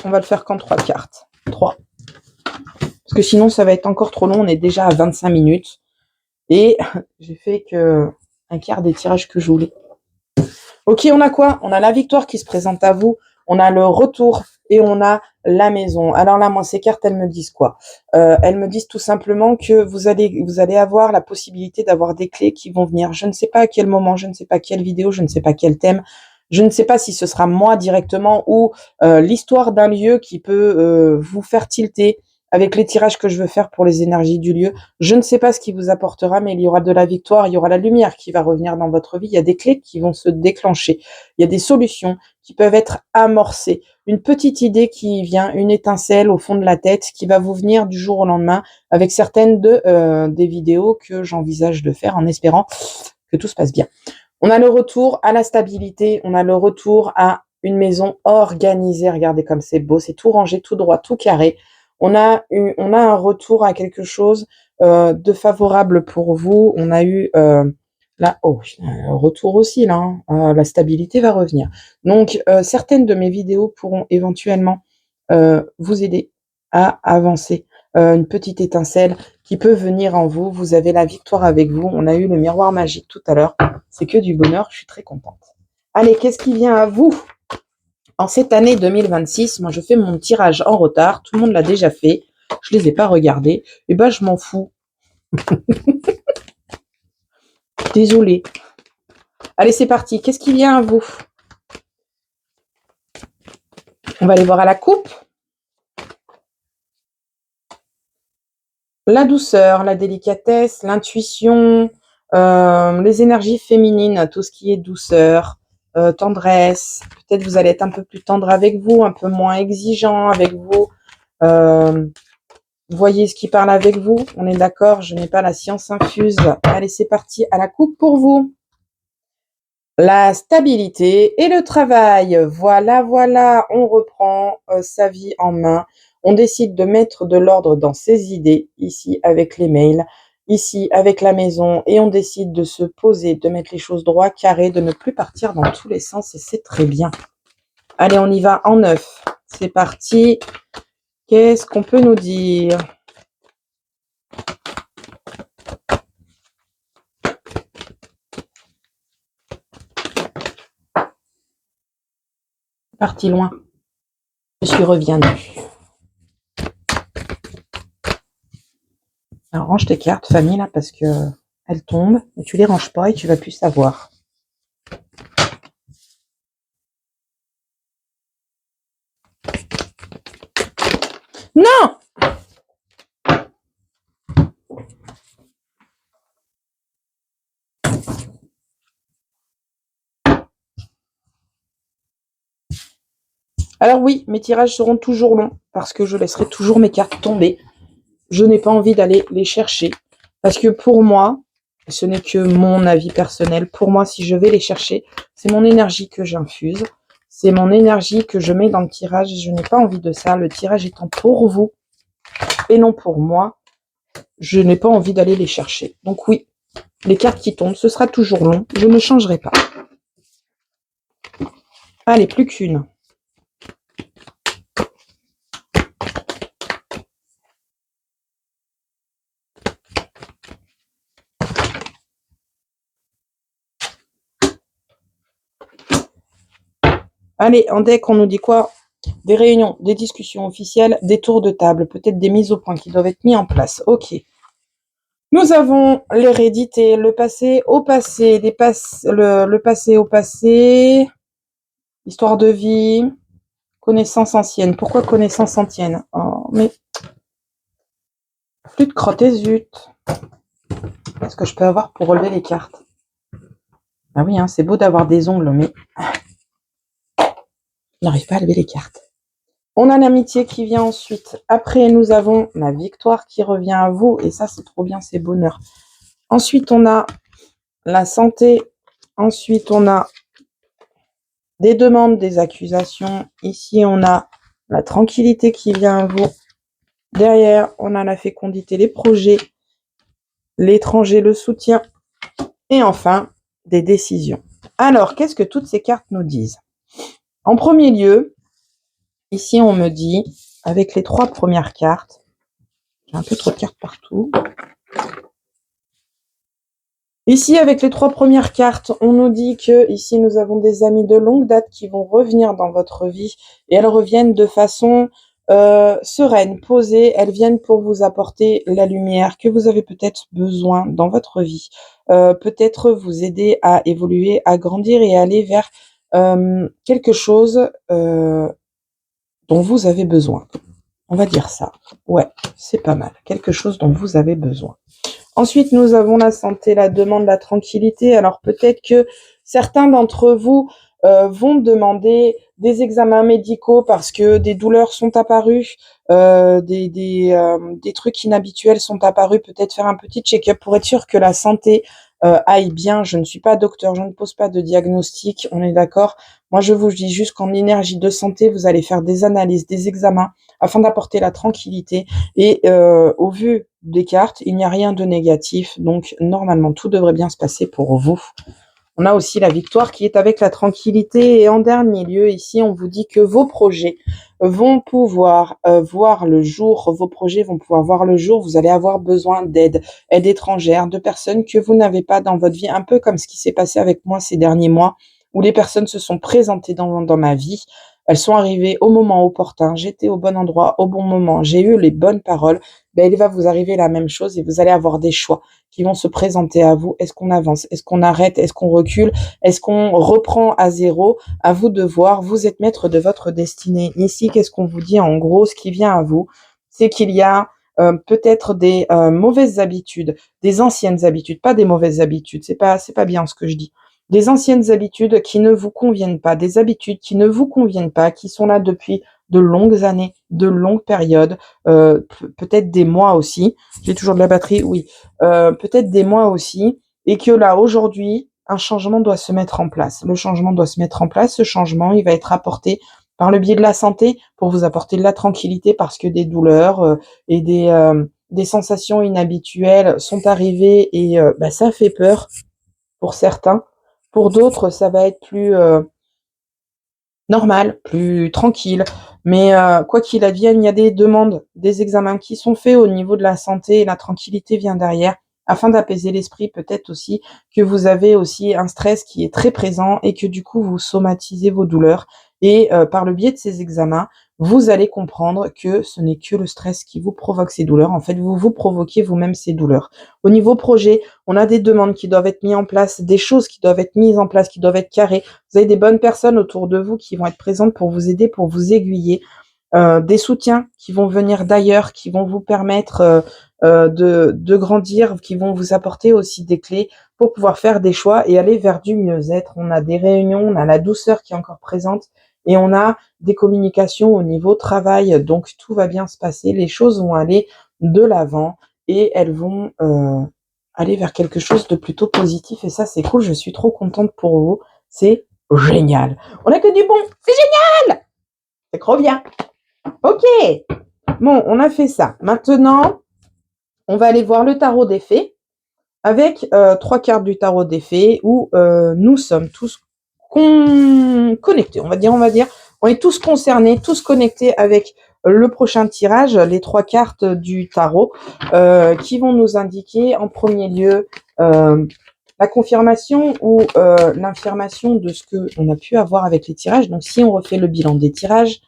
On va le faire qu'en 3 cartes. 3. Parce que sinon, ça va être encore trop long. On est déjà à 25 minutes. Et j'ai fait que un quart des tirages que je voulais. Ok, on a quoi? On a la victoire qui se présente à vous. On a le retour et on a la maison. Alors là, moi, ces cartes, elles me disent quoi? Elles me disent tout simplement que vous allez avoir la possibilité d'avoir des clés qui vont venir. Je ne sais pas à quel moment, je ne sais pas quelle vidéo, je ne sais pas quel thème. Je ne sais pas si ce sera moi directement ou l'histoire d'un lieu qui peut vous faire tilter avec les tirages que je veux faire pour les énergies du lieu. Je ne sais pas ce qui vous apportera, mais il y aura de la victoire, il y aura la lumière qui va revenir dans votre vie. Il y a des clés qui vont se déclencher. Il y a des solutions qui peuvent être amorcées. Une petite idée qui vient, une étincelle au fond de la tête qui va vous venir du jour au lendemain avec certaines des vidéos que j'envisage de faire en espérant que tout se passe bien. On a le retour à la stabilité, on a le retour à une maison organisée. Regardez comme c'est beau, c'est tout rangé, tout droit, tout carré. On a un retour à quelque chose de favorable pour vous. On a eu un retour aussi là. La stabilité va revenir. Donc certaines de mes vidéos pourront éventuellement vous aider à avancer. Une petite étincelle qui peut venir en vous. Vous avez la victoire avec vous. On a eu le miroir magique tout à l'heure. C'est que du bonheur. Je suis très contente. Allez, qu'est-ce qui vient à vous? En cette année 2026, moi je fais mon tirage en retard, tout le monde l'a déjà fait, je les ai pas regardés, et ben je m'en fous. Désolée. Allez, c'est parti, qu'est-ce qui vient à vous? On va aller voir à la coupe. La douceur, la délicatesse, l'intuition, les énergies féminines, tout ce qui est douceur, tendresse. Peut-être vous allez être un peu plus tendre avec vous, un peu moins exigeant avec vous. Voyez ce qui parle avec vous. On est d'accord, je n'ai pas la science infuse. Allez, c'est parti à la coupe pour vous. La stabilité et le travail. Voilà, voilà, on reprend sa vie en main. On décide de mettre de l'ordre dans ses idées, ici avec les mails, ici avec la maison, et on décide de se poser, de mettre les choses droit, carré, de ne plus partir dans tous les sens, et c'est très bien. Allez, on y va en 9. C'est parti. Qu'est-ce qu'on peut nous dire? Parti loin. Je suis revenue. Alors, range tes cartes, famille, là, parce que elles tombent, et tu les ranges pas et tu vas plus savoir. Non! Alors oui, mes tirages seront toujours longs, parce que je laisserai toujours mes cartes tomber. Je n'ai pas envie d'aller les chercher, parce que pour moi, ce n'est que mon avis personnel, pour moi, si je vais les chercher, c'est mon énergie que j'infuse, c'est mon énergie que je mets dans le tirage, et je n'ai pas envie de ça. Le tirage étant pour vous, et non pour moi, je n'ai pas envie d'aller les chercher. Donc oui, les cartes qui tombent, ce sera toujours long, je ne changerai pas. Allez, plus qu'une. Allez, en deck, on nous dit quoi? Des réunions, des discussions officielles, des tours de table, peut-être des mises au point qui doivent être mis en place. Ok. Nous avons l'hérédité, le passé au passé, le passé au passé, histoire de vie, connaissance ancienne. Pourquoi connaissance ancienne? Oh, mais plus de crotte et zut. Qu'est-ce que je peux avoir pour relever les cartes? Ah oui, hein, c'est beau d'avoir des ongles, mais je n'arrive pas à lever les cartes. On a l'amitié qui vient ensuite. Après, nous avons la victoire qui revient à vous. Et ça, c'est trop bien, c'est bonheur. Ensuite, on a la santé. Ensuite, on a des demandes, des accusations. Ici, on a la tranquillité qui vient à vous. Derrière, on a la fécondité, les projets, l'étranger, le soutien. Et enfin, des décisions. Alors, qu'est-ce que toutes ces cartes nous disent? En premier lieu, ici, on me dit, avec les 3 premières cartes, j'ai un peu trop de cartes partout. Ici, avec les 3 premières cartes, on nous dit que ici, nous avons des amis de longue date qui vont revenir dans votre vie et elles reviennent de façon sereine, posée. Elles viennent pour vous apporter la lumière que vous avez peut-être besoin dans votre vie. Peut-être vous aider à évoluer, à grandir et à aller vers quelque chose dont vous avez besoin. On va dire ça. Ouais, c'est pas mal. Quelque chose dont vous avez besoin. Ensuite, nous avons la santé, la demande, la tranquillité. Alors peut-être que certains d'entre vous vont demander des examens médicaux parce que des douleurs sont apparues, des trucs inhabituels sont apparus. Peut-être faire un petit check-up pour être sûr que la santé aille bien. Je ne suis pas docteur, je ne pose pas de diagnostic, on est d'accord. Moi, je vous dis juste qu'en énergie de santé, vous allez faire des analyses, des examens afin d'apporter la tranquillité. Et au vu des cartes, il n'y a rien de négatif. Donc, normalement, tout devrait bien se passer pour vous. On a aussi la victoire qui est avec la tranquillité. Et en dernier lieu, ici, on vous dit que vos projets vont pouvoir voir le jour. Vos projets vont pouvoir voir le jour. Vous allez avoir besoin d'aide, aide étrangère, de personnes que vous n'avez pas dans votre vie. Un peu comme ce qui s'est passé avec moi ces derniers mois, où les personnes se sont présentées dans ma vie. Elles sont arrivées au moment opportun. J'étais au bon endroit, au bon moment. J'ai eu les bonnes paroles. Ben, il va vous arriver la même chose et vous allez avoir des choix qui vont se présenter à vous. Est-ce qu'on avance? Est-ce qu'on arrête? Est-ce qu'on recule? Est-ce qu'on reprend à zéro? À vous de voir. Vous êtes maître de votre destinée. Ici, qu'est-ce qu'on vous dit? En gros, ce qui vient à vous, c'est qu'il y a peut-être des mauvaises habitudes, des anciennes habitudes, pas des mauvaises habitudes. C'est pas bien ce que je dis. Des anciennes habitudes qui ne vous conviennent pas, des habitudes qui ne vous conviennent pas, qui sont là depuis de longues années, de longues périodes, peut-être des mois aussi. J'ai toujours de la batterie, oui. Peut-être des mois aussi, et que là, aujourd'hui, un changement doit se mettre en place. Le changement doit se mettre en place. Ce changement, il va être apporté par le biais de la santé pour vous apporter de la tranquillité parce que des douleurs et des sensations inhabituelles sont arrivées et ça fait peur pour certains. Pour d'autres, ça va être plus normal, plus tranquille. Mais quoi qu'il advienne, il y a des demandes, des examens qui sont faits au niveau de la santé et la tranquillité vient derrière afin d'apaiser l'esprit. Peut-être aussi que vous avez aussi un stress qui est très présent et que du coup, vous somatisez vos douleurs. Et par le biais de ces examens, vous allez comprendre que ce n'est que le stress qui vous provoque ces douleurs. En fait, vous vous provoquez vous-même ces douleurs. Au niveau projet, on a des demandes qui doivent être mises en place, des choses qui doivent être mises en place, qui doivent être carrées. Vous avez des bonnes personnes autour de vous qui vont être présentes pour vous aider, pour vous aiguiller. Des soutiens qui vont venir d'ailleurs, qui vont vous permettre de grandir, qui vont vous apporter aussi des clés pour pouvoir faire des choix et aller vers du mieux-être. On a des réunions, on a la douceur qui est encore présente et on a des communications au niveau travail. Donc tout va bien se passer, les choses vont aller de l'avant et elles vont aller vers quelque chose de plutôt positif et ça c'est cool, je suis trop contente pour vous, c'est génial. On a que du bon, c'est génial, c'est trop bien. Ok, bon, on a fait ça. Maintenant, on va aller voir le tarot des fées avec 3 cartes du tarot des fées où nous sommes tous connectés. On va dire, on est tous concernés, tous connectés avec le prochain tirage, les 3 cartes du tarot qui vont nous indiquer en premier lieu la confirmation ou l'infirmation de ce qu'on a pu avoir avec les tirages. Donc, si on refait le bilan des tirages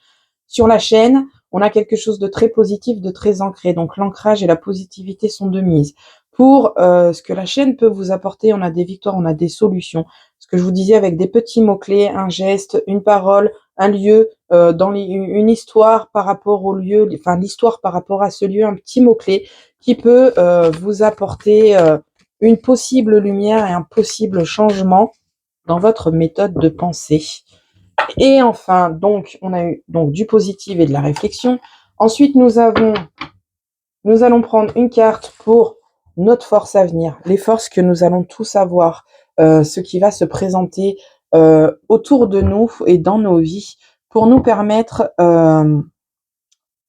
sur la chaîne, on a quelque chose de très positif, de très ancré. Donc, l'ancrage et la positivité sont de mise. Pour ce que la chaîne peut vous apporter, on a des victoires, on a des solutions. Ce que je vous disais avec des petits mots-clés, un geste, une parole, un lieu, une histoire par rapport au lieu, enfin l'histoire par rapport à ce lieu, un petit mot-clé qui peut vous apporter une possible lumière et un possible changement dans votre méthode de pensée. Et enfin, donc, on a eu donc du positif et de la réflexion. Ensuite, nous allons prendre une carte pour notre force à venir, les forces que nous allons tous avoir, ce qui va se présenter autour de nous et dans nos vies pour nous permettre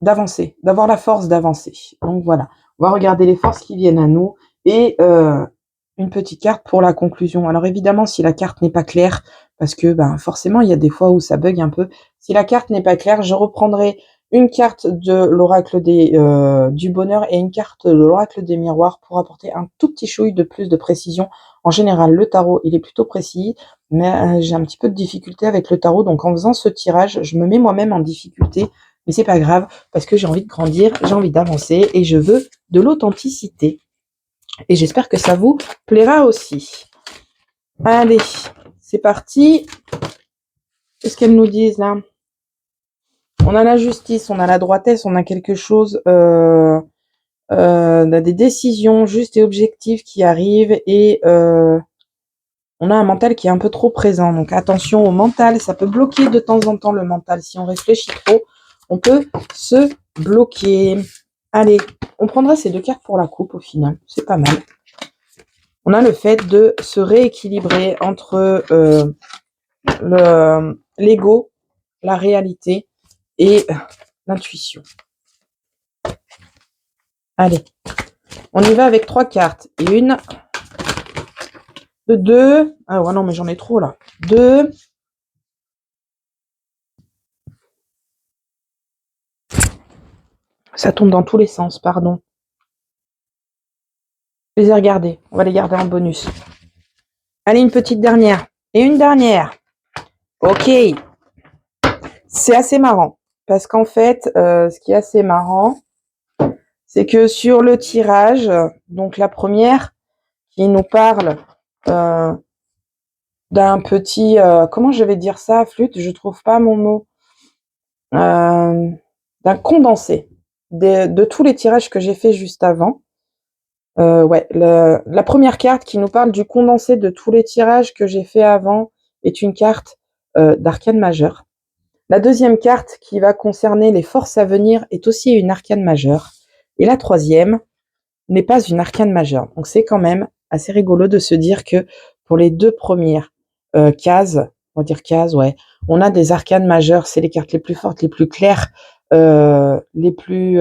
d'avancer, d'avoir la force d'avancer. Donc voilà, on va regarder les forces qui viennent à nous et une petite carte pour la conclusion. Alors évidemment, si la carte n'est pas claire, parce que forcément, il y a des fois où ça bug un peu. Si la carte n'est pas claire, je reprendrai une carte de l'oracle du bonheur et une carte de l'oracle des miroirs pour apporter un tout petit chouille de plus de précision. En général, le tarot, il est plutôt précis, mais j'ai un petit peu de difficulté avec le tarot. Donc en faisant ce tirage, je me mets moi-même en difficulté. Mais c'est pas grave, parce que j'ai envie de grandir, j'ai envie d'avancer et je veux de l'authenticité. Et j'espère que ça vous plaira aussi. Allez, c'est parti. Qu'est-ce qu'elles nous disent là? On a la justice, on a la droitesse, on a quelque chose, on a des décisions justes et objectives qui arrivent et on a un mental qui est un peu trop présent. Donc attention au mental, ça peut bloquer de temps en temps le mental. Si on réfléchit trop, on peut se bloquer. Allez, on prendra ces deux cartes pour la coupe au final. C'est pas mal. On a le fait de se rééquilibrer entre l'ego, la réalité et l'intuition. Allez, on y va avec 3 cartes. Une, deux. Ah ouais, non, mais j'en ai trop là. 2. Ça tombe dans tous les sens, pardon. Je les ai regardés. On va les garder en bonus. Allez, une petite dernière. Et une dernière. Ok. C'est assez marrant. Parce qu'en fait, ce qui est assez marrant, c'est que sur le tirage, donc la première qui nous parle d'un petit... comment je vais dire ça, flûte? Je trouve pas mon mot. D'un condensé de tous les tirages que j'ai fait juste avant. Ouais, la première carte qui nous parle du condensé de tous les tirages que j'ai fait avant est une carte d'arcane majeure. La deuxième carte qui va concerner les forces à venir est aussi une arcane majeure. Et la troisième n'est pas une arcane majeure. Donc c'est quand même assez rigolo de se dire que pour les deux premières cases, on va dire cases, ouais, on a des arcanes majeures. C'est les cartes les plus fortes, les plus claires, les plus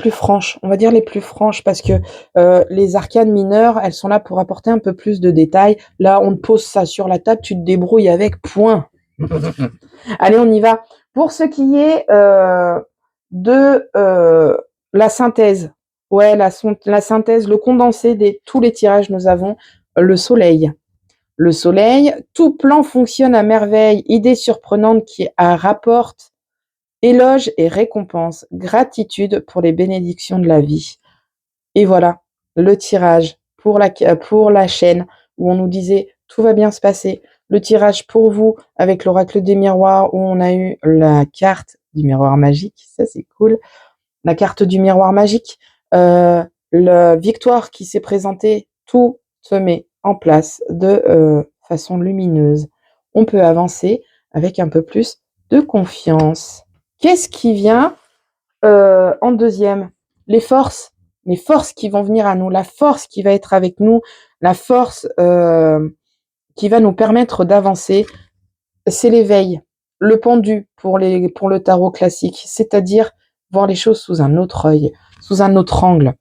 franches, on va dire les plus franches, parce que les arcanes mineures, elles sont là pour apporter un peu plus de détails. Là, on te pose ça sur la table, tu te débrouilles avec, point. Allez, on y va. Pour ce qui est de la synthèse, ouais, la synthèse, le condensé de tous les tirages, nous avons le soleil. Le soleil, tout plan fonctionne à merveille, idée surprenante qui rapporte éloge et récompense, gratitude pour les bénédictions de la vie. Et voilà, le tirage pour la chaîne où on nous disait tout va bien se passer. Le tirage pour vous avec l'oracle des miroirs où on a eu la carte du miroir magique, ça c'est cool. La carte du miroir magique, la victoire qui s'est présentée, tout se met en place de façon lumineuse. On peut avancer avec un peu plus de confiance. Qu'est-ce qui vient en deuxième? Les forces qui vont venir à nous, la force qui va être avec nous, la force qui va nous permettre d'avancer, c'est l'éveil, le pendu pour le tarot classique, c'est-à-dire voir les choses sous un autre œil, sous un autre angle.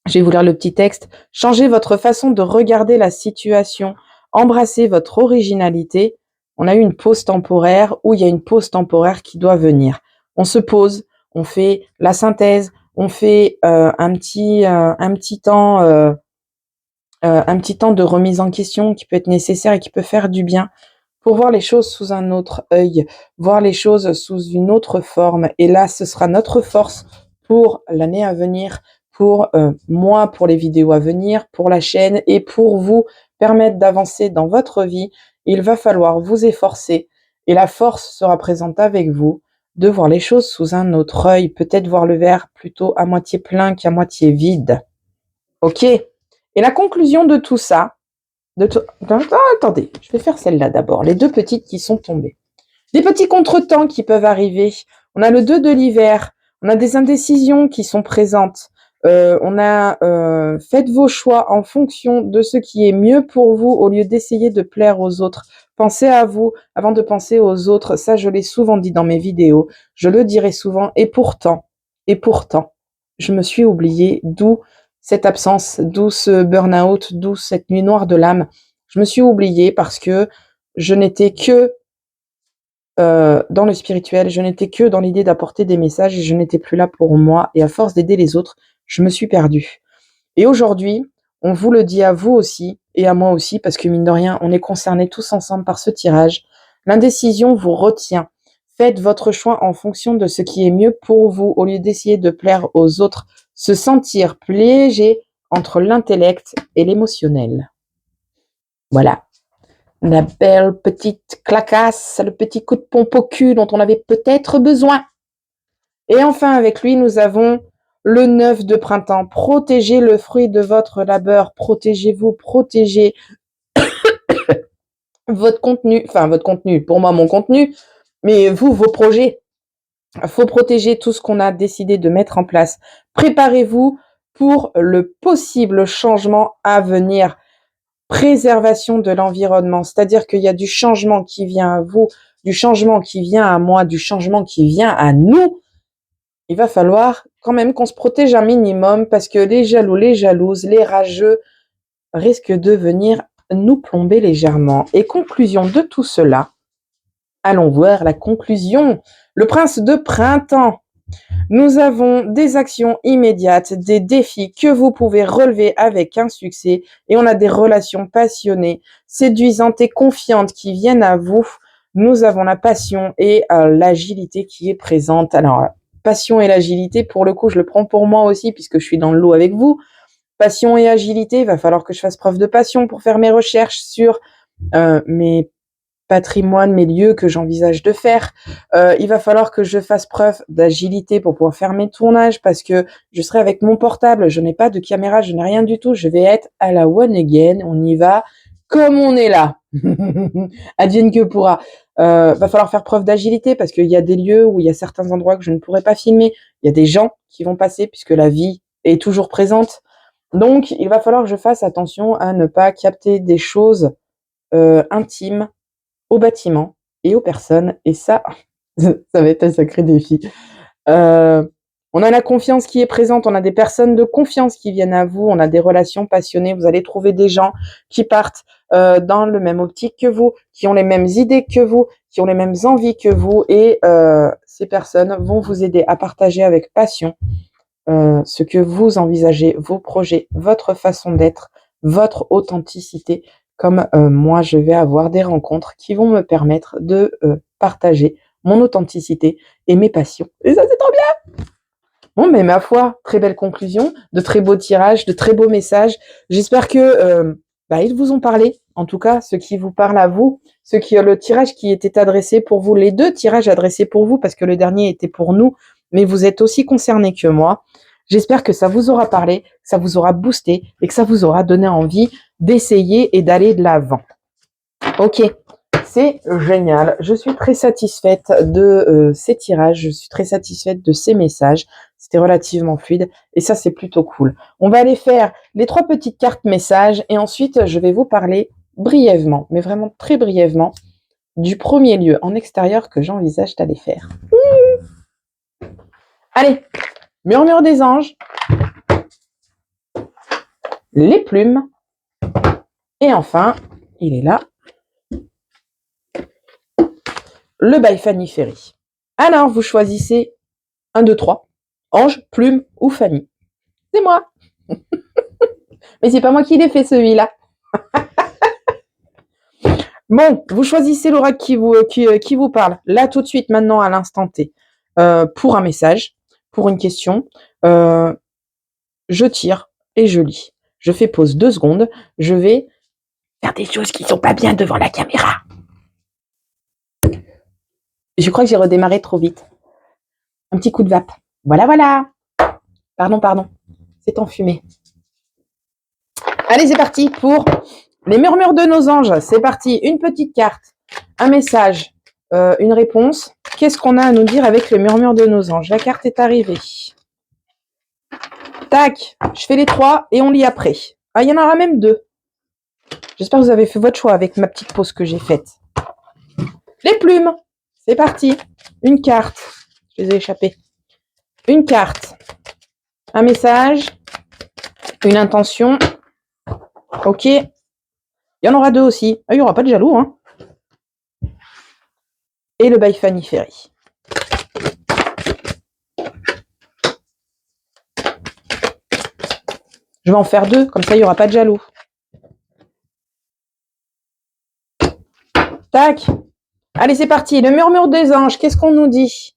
Je vais vous lire le petit texte. Changez votre façon de regarder la situation, embrassez votre originalité. On a eu une pause temporaire où il y a une pause temporaire qui doit venir. On se pose, on fait la synthèse, On fait un petit temps de remise en question qui peut être nécessaire et qui peut faire du bien pour voir les choses sous un autre œil, voir les choses sous une autre forme. Et là, ce sera notre force pour l'année à venir, pour moi, pour les vidéos à venir, pour la chaîne et pour vous permettre d'avancer dans votre vie. Il va falloir vous efforcer et la force sera présente avec vous de voir les choses sous un autre œil, peut-être voir le verre plutôt à moitié plein qu'à moitié vide. Ok? Et la conclusion de tout ça, attendez, je vais faire celle-là d'abord, les deux petites qui sont tombées. Des petits contretemps qui peuvent arriver. On a le 2 de l'hiver, on a des indécisions qui sont présentes. Faites vos choix en fonction de ce qui est mieux pour vous au lieu d'essayer de plaire aux autres. Pensez à vous avant de penser aux autres. Ça, je l'ai souvent dit dans mes vidéos. Je le dirai souvent. Et pourtant, je me suis oubliée, d'où cette absence, d'où ce burn-out, d'où cette nuit noire de l'âme. Je me suis oubliée parce que je n'étais que dans le spirituel, je n'étais que dans l'idée d'apporter des messages et je n'étais plus là pour moi. Et à force d'aider les autres, je me suis perdue. Et aujourd'hui, on vous le dit à vous aussi et à moi aussi, parce que mine de rien, on est concernés tous ensemble par ce tirage. L'indécision vous retient. Faites votre choix en fonction de ce qui est mieux pour vous, au lieu d'essayer de plaire aux autres. Se sentir piégé entre l'intellect et l'émotionnel. Voilà. La belle petite clacasse, le petit coup de pompe au cul dont on avait peut-être besoin. Et enfin, avec lui, nous avons le 9 de printemps. Protégez le fruit de votre labeur. Protégez-vous, protégez votre contenu, pour moi, mon contenu, mais vous, vos projets. Il faut protéger tout ce qu'on a décidé de mettre en place. Préparez-vous pour le possible changement à venir. Préservation de l'environnement, c'est-à-dire qu'il y a du changement qui vient à vous, du changement qui vient à moi, du changement qui vient à nous. Il va falloir quand même qu'on se protège un minimum parce que les jaloux, les jalouses, les rageux risquent de venir nous plomber légèrement. Et conclusion de tout cela, allons voir la conclusion. Le prince de printemps. Nous avons des actions immédiates, des défis que vous pouvez relever avec un succès et on a des relations passionnées, séduisantes et confiantes qui viennent à vous. Nous avons la passion et l'agilité qui est présente. Alors, passion et l'agilité, pour le coup, je le prends pour moi aussi puisque je suis dans le lot avec vous. Passion et agilité, il va falloir que je fasse preuve de passion pour faire mes recherches sur mes patrimoine, mes lieux que j'envisage de faire. Il va falloir que je fasse preuve d'agilité pour pouvoir faire mes tournages parce que je serai avec mon portable, je n'ai pas de caméra, je n'ai rien du tout. Je vais être à la one again. On y va comme on est là. Advienne que pourra. Va falloir faire preuve d'agilité parce qu'il y a des lieux où il y a certains endroits que je ne pourrai pas filmer. Il y a des gens qui vont passer puisque la vie est toujours présente. Donc, il va falloir que je fasse attention à ne pas capter des choses intimes au bâtiment et aux personnes. Et ça va être un sacré défi. On a la confiance qui est présente, on a des personnes de confiance qui viennent à vous, on a des relations passionnées. Vous allez trouver des gens qui partent dans le même optique que vous, qui ont les mêmes idées que vous, qui ont les mêmes envies que vous. Et ces personnes vont vous aider à partager avec passion ce que vous envisagez, vos projets, votre façon d'être, votre authenticité. Comme moi, je vais avoir des rencontres qui vont me permettre de partager mon authenticité et mes passions. Et ça, c'est trop bien! Bon, mais ma foi, très belle conclusion, de très beaux tirages, de très beaux messages. J'espère que ils vous ont parlé. En tout cas, ceux qui vous parlent à vous, le tirage qui était adressé pour vous, les deux tirages adressés pour vous, parce que le dernier était pour nous, mais vous êtes aussi concernés que moi. J'espère que ça vous aura parlé, que ça vous aura boosté et que ça vous aura donné envie d'essayer et d'aller de l'avant. Ok, c'est génial. Je suis très satisfaite de ces tirages. Je suis très satisfaite de ces messages. C'était relativement fluide et ça, c'est plutôt cool. On va aller faire les 3 petites cartes messages et ensuite, je vais vous parler brièvement, mais vraiment très brièvement, du premier lieu en extérieur que j'envisage d'aller faire. Allez, murmure des anges, les plumes et enfin, il est là, le by Fanny Ferry. Alors, vous choisissez 1, 2, 3. Ange, Plume ou Fanny. C'est moi. Mais c'est pas moi qui l'ai fait celui-là. Bon, vous choisissez l'oracle qui vous parle. Là, tout de suite, maintenant, à l'instant T. Pour un message, pour une question, je tire et je lis. Je fais pause 2 secondes. Je vais faire des choses qui sont pas bien devant la caméra. Je crois que j'ai redémarré trop vite. Un petit coup de vape. Voilà. Pardon. C'est enfumé. Allez, c'est parti pour les murmures de nos anges. C'est parti. Une petite carte, un message, une réponse. Qu'est-ce qu'on a à nous dire avec le murmure de nos anges? La carte est arrivée. Tac, je fais les 3 et on lit après. Ah, il y en aura même 2. J'espère que vous avez fait votre choix avec ma petite pause que j'ai faite. Les plumes, c'est parti. Une carte, je les ai échappées. Une carte, un message, une intention. Ok. Il y en aura 2 aussi. Ah, il n'y aura pas de jaloux, hein. Et le by Fanny Ferry. Je vais en faire 2, comme ça il n'y aura pas de jaloux. Tac. Allez, c'est parti. Le murmure des anges, qu'est-ce qu'on nous dit?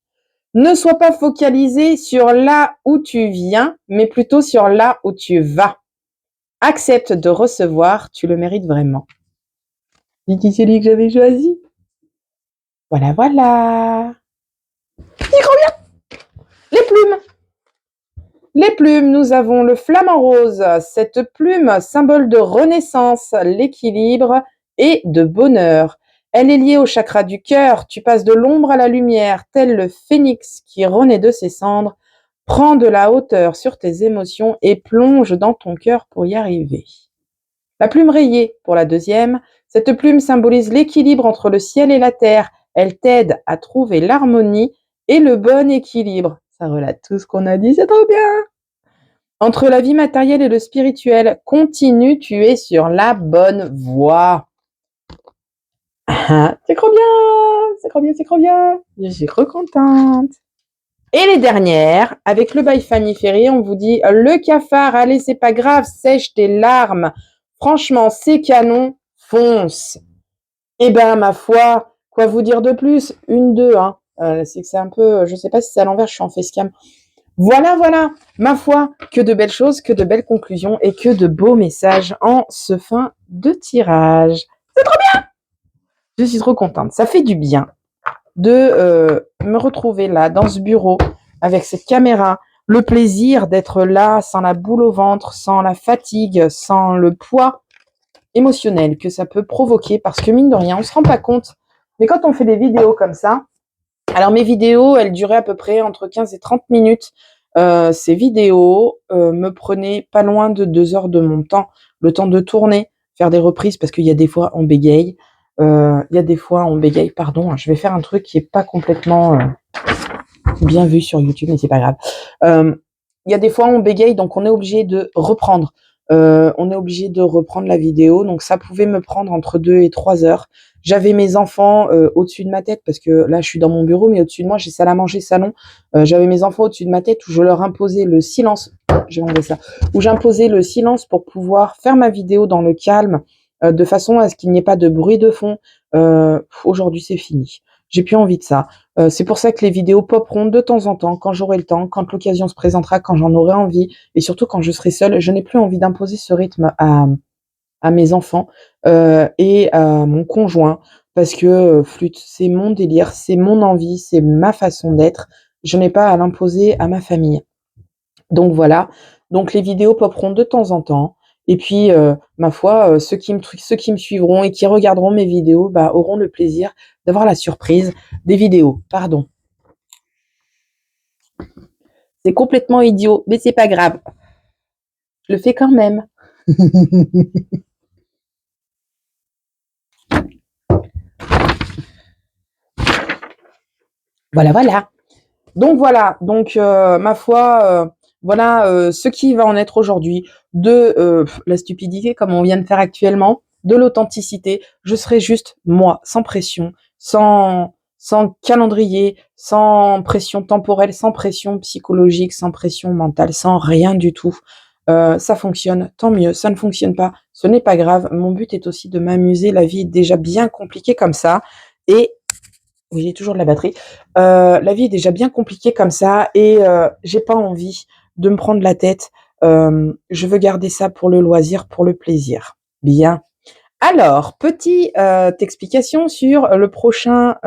Ne sois pas focalisé sur là où tu viens, mais plutôt sur là où tu vas. Accepte de recevoir, tu le mérites vraiment. C'est celui que j'avais choisi. Voilà. C'est trop bien. Les plumes. Les plumes, nous avons le flamant rose. Cette plume, symbole de renaissance, l'équilibre et de bonheur. Elle est liée au chakra du cœur. Tu passes de l'ombre à la lumière, tel le phénix qui renaît de ses cendres. Prends de la hauteur sur tes émotions et plonge dans ton cœur pour y arriver. La plume rayée, pour la deuxième. Cette plume symbolise l'équilibre entre le ciel et la terre. Elle t'aide à trouver l'harmonie et le bon équilibre. Ça relate tout ce qu'on a dit, c'est trop bien. Entre la vie matérielle et le spirituel, continue, tu es sur la bonne voie. C'est trop bien. Je suis trop contente. Et les dernières, avec le by Fanny Ferry, on vous dit le cafard, allez, c'est pas grave, sèche tes larmes. Franchement, c'est canon, fonce. Eh ben, ma foi, quoi vous dire de plus? 1, 2, hein. C'est que c'est un peu, je sais pas si c'est à l'envers, je suis en facecam. Voilà, ma foi, que de belles choses, que de belles conclusions et que de beaux messages en ce fin de tirage. C'est trop bien! Je suis trop contente. Ça fait du bien de me retrouver là, dans ce bureau, avec cette caméra, le plaisir d'être là, sans la boule au ventre, sans la fatigue, sans le poids émotionnel que ça peut provoquer, parce que mine de rien, on se rend pas compte. Mais quand on fait des vidéos comme ça, alors mes vidéos, elles duraient à peu près entre 15 et 30 minutes. Ces vidéos me prenaient pas loin de 2 heures de mon temps, le temps de tourner, faire des reprises, parce qu'il y a des fois on bégaye. Pardon, je vais faire un truc qui est pas complètement bien vu sur YouTube, mais c'est pas grave. Il y a des fois on bégaye, donc on est obligé de reprendre. On est obligé de reprendre la vidéo, donc ça pouvait me prendre entre 2 et 3 heures. J'avais mes enfants au-dessus de ma tête, parce que là je suis dans mon bureau, mais au-dessus de moi j'ai salle à manger, salon. J'avais mes enfants au-dessus de ma tête où je leur imposais le silence. Je vais enlever ça. Où j'imposais le silence pour pouvoir faire ma vidéo dans le calme, de façon à ce qu'il n'y ait pas de bruit de fond. Aujourd'hui c'est fini. J'ai plus envie de ça. C'est pour ça que les vidéos poperont de temps en temps, quand j'aurai le temps, quand l'occasion se présentera, quand j'en aurai envie, et surtout quand je serai seule. Je n'ai plus envie d'imposer ce rythme à mes enfants et à mon conjoint, parce que flûte, c'est mon délire, c'est mon envie, c'est ma façon d'être. Je n'ai pas à l'imposer à ma famille. Donc voilà. Donc les vidéos poperont de temps en temps. Et puis, ma foi, ceux qui me suivront et qui regarderont mes vidéos, auront le plaisir d'avoir la surprise des vidéos. Pardon. C'est complètement idiot, mais c'est pas grave. Je le fais quand même. Voilà. Donc ma foi, voilà ce qui va en être aujourd'hui de la stupidité comme on vient de faire actuellement, de l'authenticité. Je serai juste moi, sans pression, sans sans calendrier, sans pression temporelle, sans pression psychologique, sans pression mentale, sans rien du tout. Ça fonctionne, tant mieux. Ça ne fonctionne pas, ce n'est pas grave. Mon but est aussi de m'amuser. La vie est déjà bien compliquée comme ça et oui, j'ai toujours de la batterie. La vie est déjà bien compliquée comme ça et j'ai pas envie de me prendre la tête. Je veux garder ça pour le loisir, pour le plaisir. Bien. Alors, petite explication sur le premier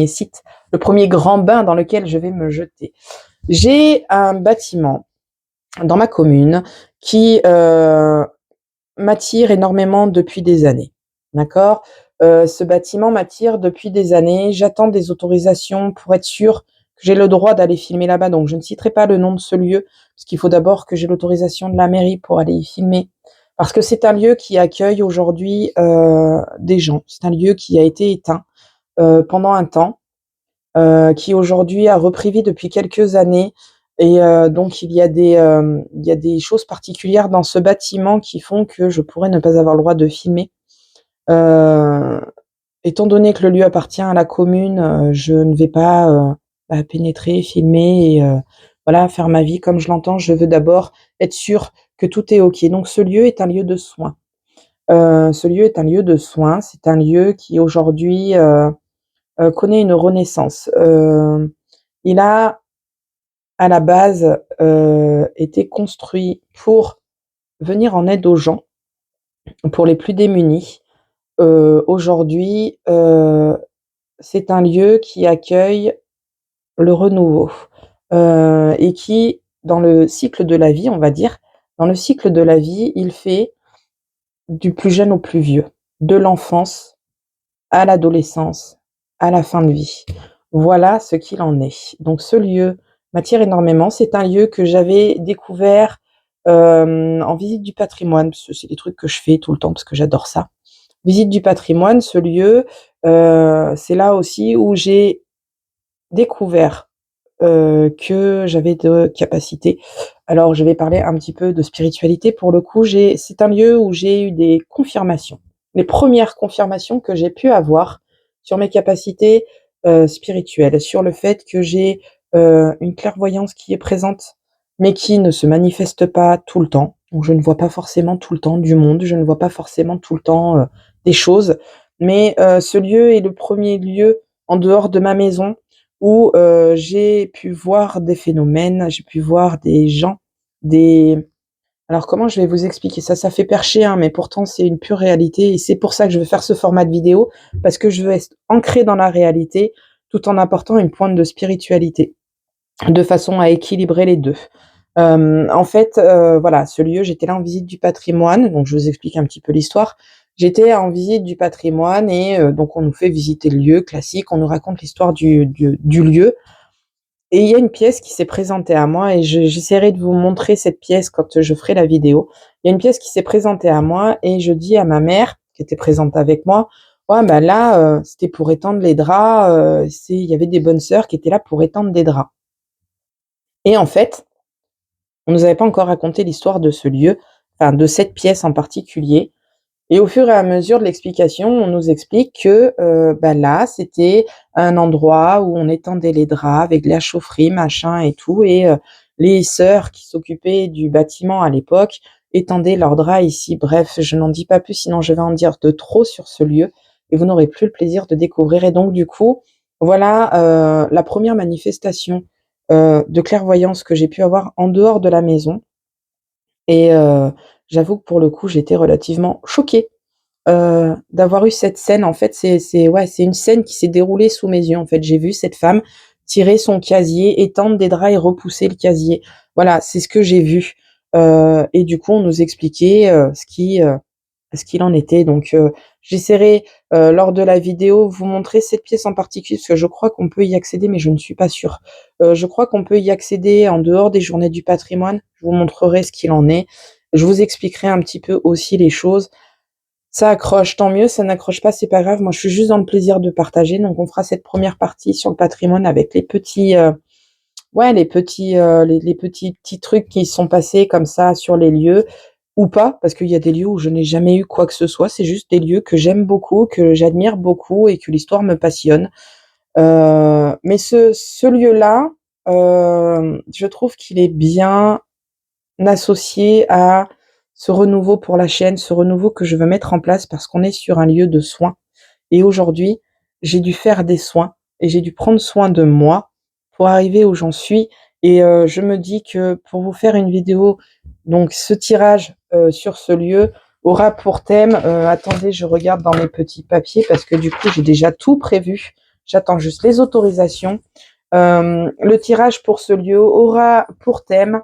site, le premier grand bain dans lequel je vais me jeter. J'ai un bâtiment dans ma commune qui, m'attire énormément depuis des années. D'accord? Ce bâtiment m'attire depuis des années. J'attends des autorisations pour être sûre que j'ai le droit d'aller filmer là-bas. Donc je ne citerai pas le nom de ce lieu, parce qu'il faut d'abord que j'ai l'autorisation de la mairie pour aller y filmer. Parce que c'est un lieu qui accueille aujourd'hui, des gens. C'est un lieu qui a été éteint, pendant un temps, qui aujourd'hui a repris vie depuis quelques années et donc il y a des choses particulières dans ce bâtiment qui font que je pourrais ne pas avoir le droit de filmer. Heu, Étant donné que le lieu appartient à la commune, je ne vais pas, pénétrer, filmer et voilà, faire ma vie comme je l'entends. Je veux d'abord être sûre que tout est OK. Donc ce lieu est un lieu de soins. Ce lieu est un lieu de soins. C'est un lieu qui aujourd'hui, connaît une renaissance. Il a, à la base, été construit pour venir en aide aux gens, pour les plus démunis. Aujourd'hui, c'est un lieu qui accueille le renouveau, et qui, dans le cycle de la vie, on va dire, dans le cycle de la vie, il fait du plus jeune au plus vieux, de l'enfance à l'adolescence, à la fin de vie. Voilà ce qu'il en est. Donc ce lieu m'attire énormément. C'est un lieu que j'avais découvert, en visite du patrimoine, parce que c'est des trucs que je fais tout le temps parce que j'adore ça. Visite du patrimoine, ce lieu, c'est là aussi où j'ai découvert, que j'avais de capacités. Alors je vais parler un petit peu de spiritualité pour le coup, c'est un lieu où j'ai eu des confirmations. Les premières confirmations que j'ai pu avoir sur mes capacités, spirituelles, sur le fait que j'ai, une clairvoyance qui est présente, mais qui ne se manifeste pas tout le temps. Donc je ne vois pas forcément tout le temps du monde, je ne vois pas forcément tout le temps, des choses. Mais, ce lieu est le premier lieu en dehors de ma maison où, j'ai pu voir des phénomènes, j'ai pu voir des gens, des alors comment je vais vous expliquer ça? Ça fait percher, hein, mais pourtant c'est une pure réalité et c'est pour ça que je veux faire ce format de vidéo, parce que je veux être ancrée dans la réalité, tout en apportant une pointe de spiritualité, de façon à équilibrer les 2. En fait, voilà, ce lieu, j'étais là en visite du patrimoine, donc je vous explique un petit peu l'histoire. J'étais en visite du patrimoine et donc on nous fait visiter le lieu classique, on nous raconte l'histoire du lieu et il y a une pièce qui s'est présentée à moi et j'essaierai de vous montrer cette pièce quand, je ferai la vidéo. Il y a une pièce qui s'est présentée à moi et je dis à ma mère, qui était présente avec moi: «Ouais, bah, là, c'était pour étendre les draps, il y avait des bonnes sœurs qui étaient là pour étendre des draps» et en fait, on nous avait pas encore raconté l'histoire de ce lieu, enfin de cette pièce en particulier et au fur et à mesure de l'explication, on nous explique que, bah, là, c'était un endroit où on étendait les draps avec de la chaufferie, machin et tout et les sœurs qui s'occupaient du bâtiment à l'époque étendaient leurs draps ici. Bref, je n'en dis pas plus, sinon je vais en dire de trop sur ce lieu et vous n'aurez plus le plaisir de découvrir et donc du coup, voilà, la première manifestation, de clairvoyance que j'ai pu avoir en dehors de la maison et j'avoue que pour le coup, j'étais relativement choquée, d'avoir eu cette scène. En fait, c'est ouais, c'est une scène qui s'est déroulée sous mes yeux, en fait. J'ai vu cette femme tirer son casier, étendre des draps et repousser le casier. Voilà, c'est ce que j'ai vu, et du coup, on nous expliquait, ce qu'il en était. Donc j'essaierai, lors de la vidéo, vous montrer cette pièce en particulier, parce que je crois qu'on peut y accéder, mais je ne suis pas sûre. Je crois qu'on peut y accéder en dehors des journées du patrimoine. Je vous montrerai ce qu'il en est. Je vous expliquerai un petit peu aussi les choses. Ça accroche, tant mieux, ça n'accroche pas, c'est pas grave. Moi, je suis juste dans le plaisir de partager. Donc on fera cette première partie sur le patrimoine avec les petits, ouais, les petits, les petits trucs qui sont passés comme ça sur les lieux. ou pas, parce qu'il y a des lieux où je n'ai jamais eu quoi que ce soit. C'est juste des lieux que j'aime beaucoup, que j'admire beaucoup et que l'histoire me passionne. Mais ce lieu-là, je trouve qu'il est bien associé à ce renouveau pour la chaîne, ce renouveau que je veux mettre en place parce qu'on est sur un lieu de soins. Et aujourd'hui, j'ai dû faire des soins et j'ai dû prendre soin de moi pour arriver où j'en suis. Et je me dis que pour vous faire une vidéo, donc ce tirage sur ce lieu aura pour thème, attendez, je regarde dans mes petits papiers parce que du coup j'ai déjà tout prévu. J'attends juste les autorisations. Le tirage pour ce lieu aura pour thème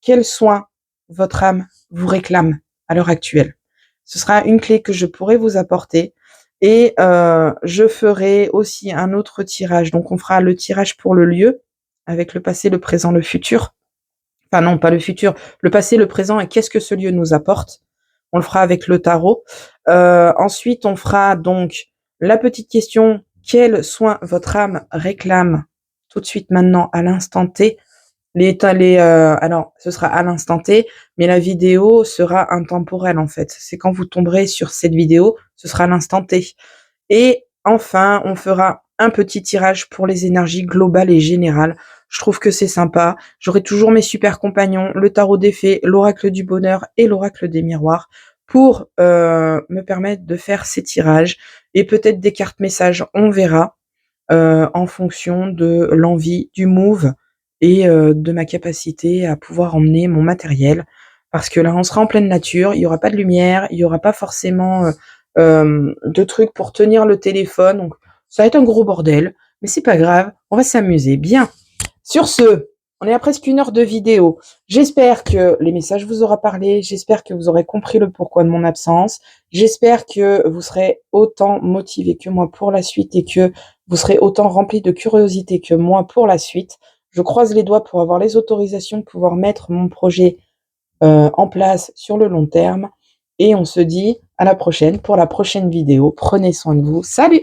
quels soins votre âme vous réclame à l'heure actuelle. Ce sera une clé que je pourrai vous apporter. Et je ferai aussi un autre tirage. Donc on fera le tirage pour le lieu, avec le passé, le présent, le futur. Enfin non, pas le futur, le passé, le présent et qu'est-ce que ce lieu nous apporte. On le fera avec le tarot. Ensuite, on fera donc la petite question, quels soins votre âme réclame tout de suite maintenant à l'instant T. Alors, ce sera à l'instant T, mais la vidéo sera intemporelle en fait. C'est quand vous tomberez sur cette vidéo, ce sera à l'instant T. Et enfin, on fera un petit tirage pour les énergies globales et générales. Je trouve que c'est sympa. J'aurai toujours mes super compagnons, le tarot des fées, l'oracle du bonheur et l'oracle des miroirs pour me permettre de faire ces tirages et peut-être des cartes messages, on verra en fonction de l'envie, du move et de ma capacité à pouvoir emmener mon matériel. Parce que là, on sera en pleine nature, il y aura pas de lumière, il y aura pas forcément de trucs pour tenir le téléphone. Donc, ça va être un gros bordel, mais c'est pas grave, on va s'amuser. Bien. Sur ce, on est à presque 1 heure de vidéo. J'espère que les messages vous auront parlé. J'espère que vous aurez compris le pourquoi de mon absence. J'espère que vous serez autant motivé que moi pour la suite et que vous serez autant rempli de curiosité que moi pour la suite. Je croise les doigts pour avoir les autorisations de pouvoir mettre mon projet en place sur le long terme. Et on se dit à la prochaine pour la prochaine vidéo. Prenez soin de vous. Salut!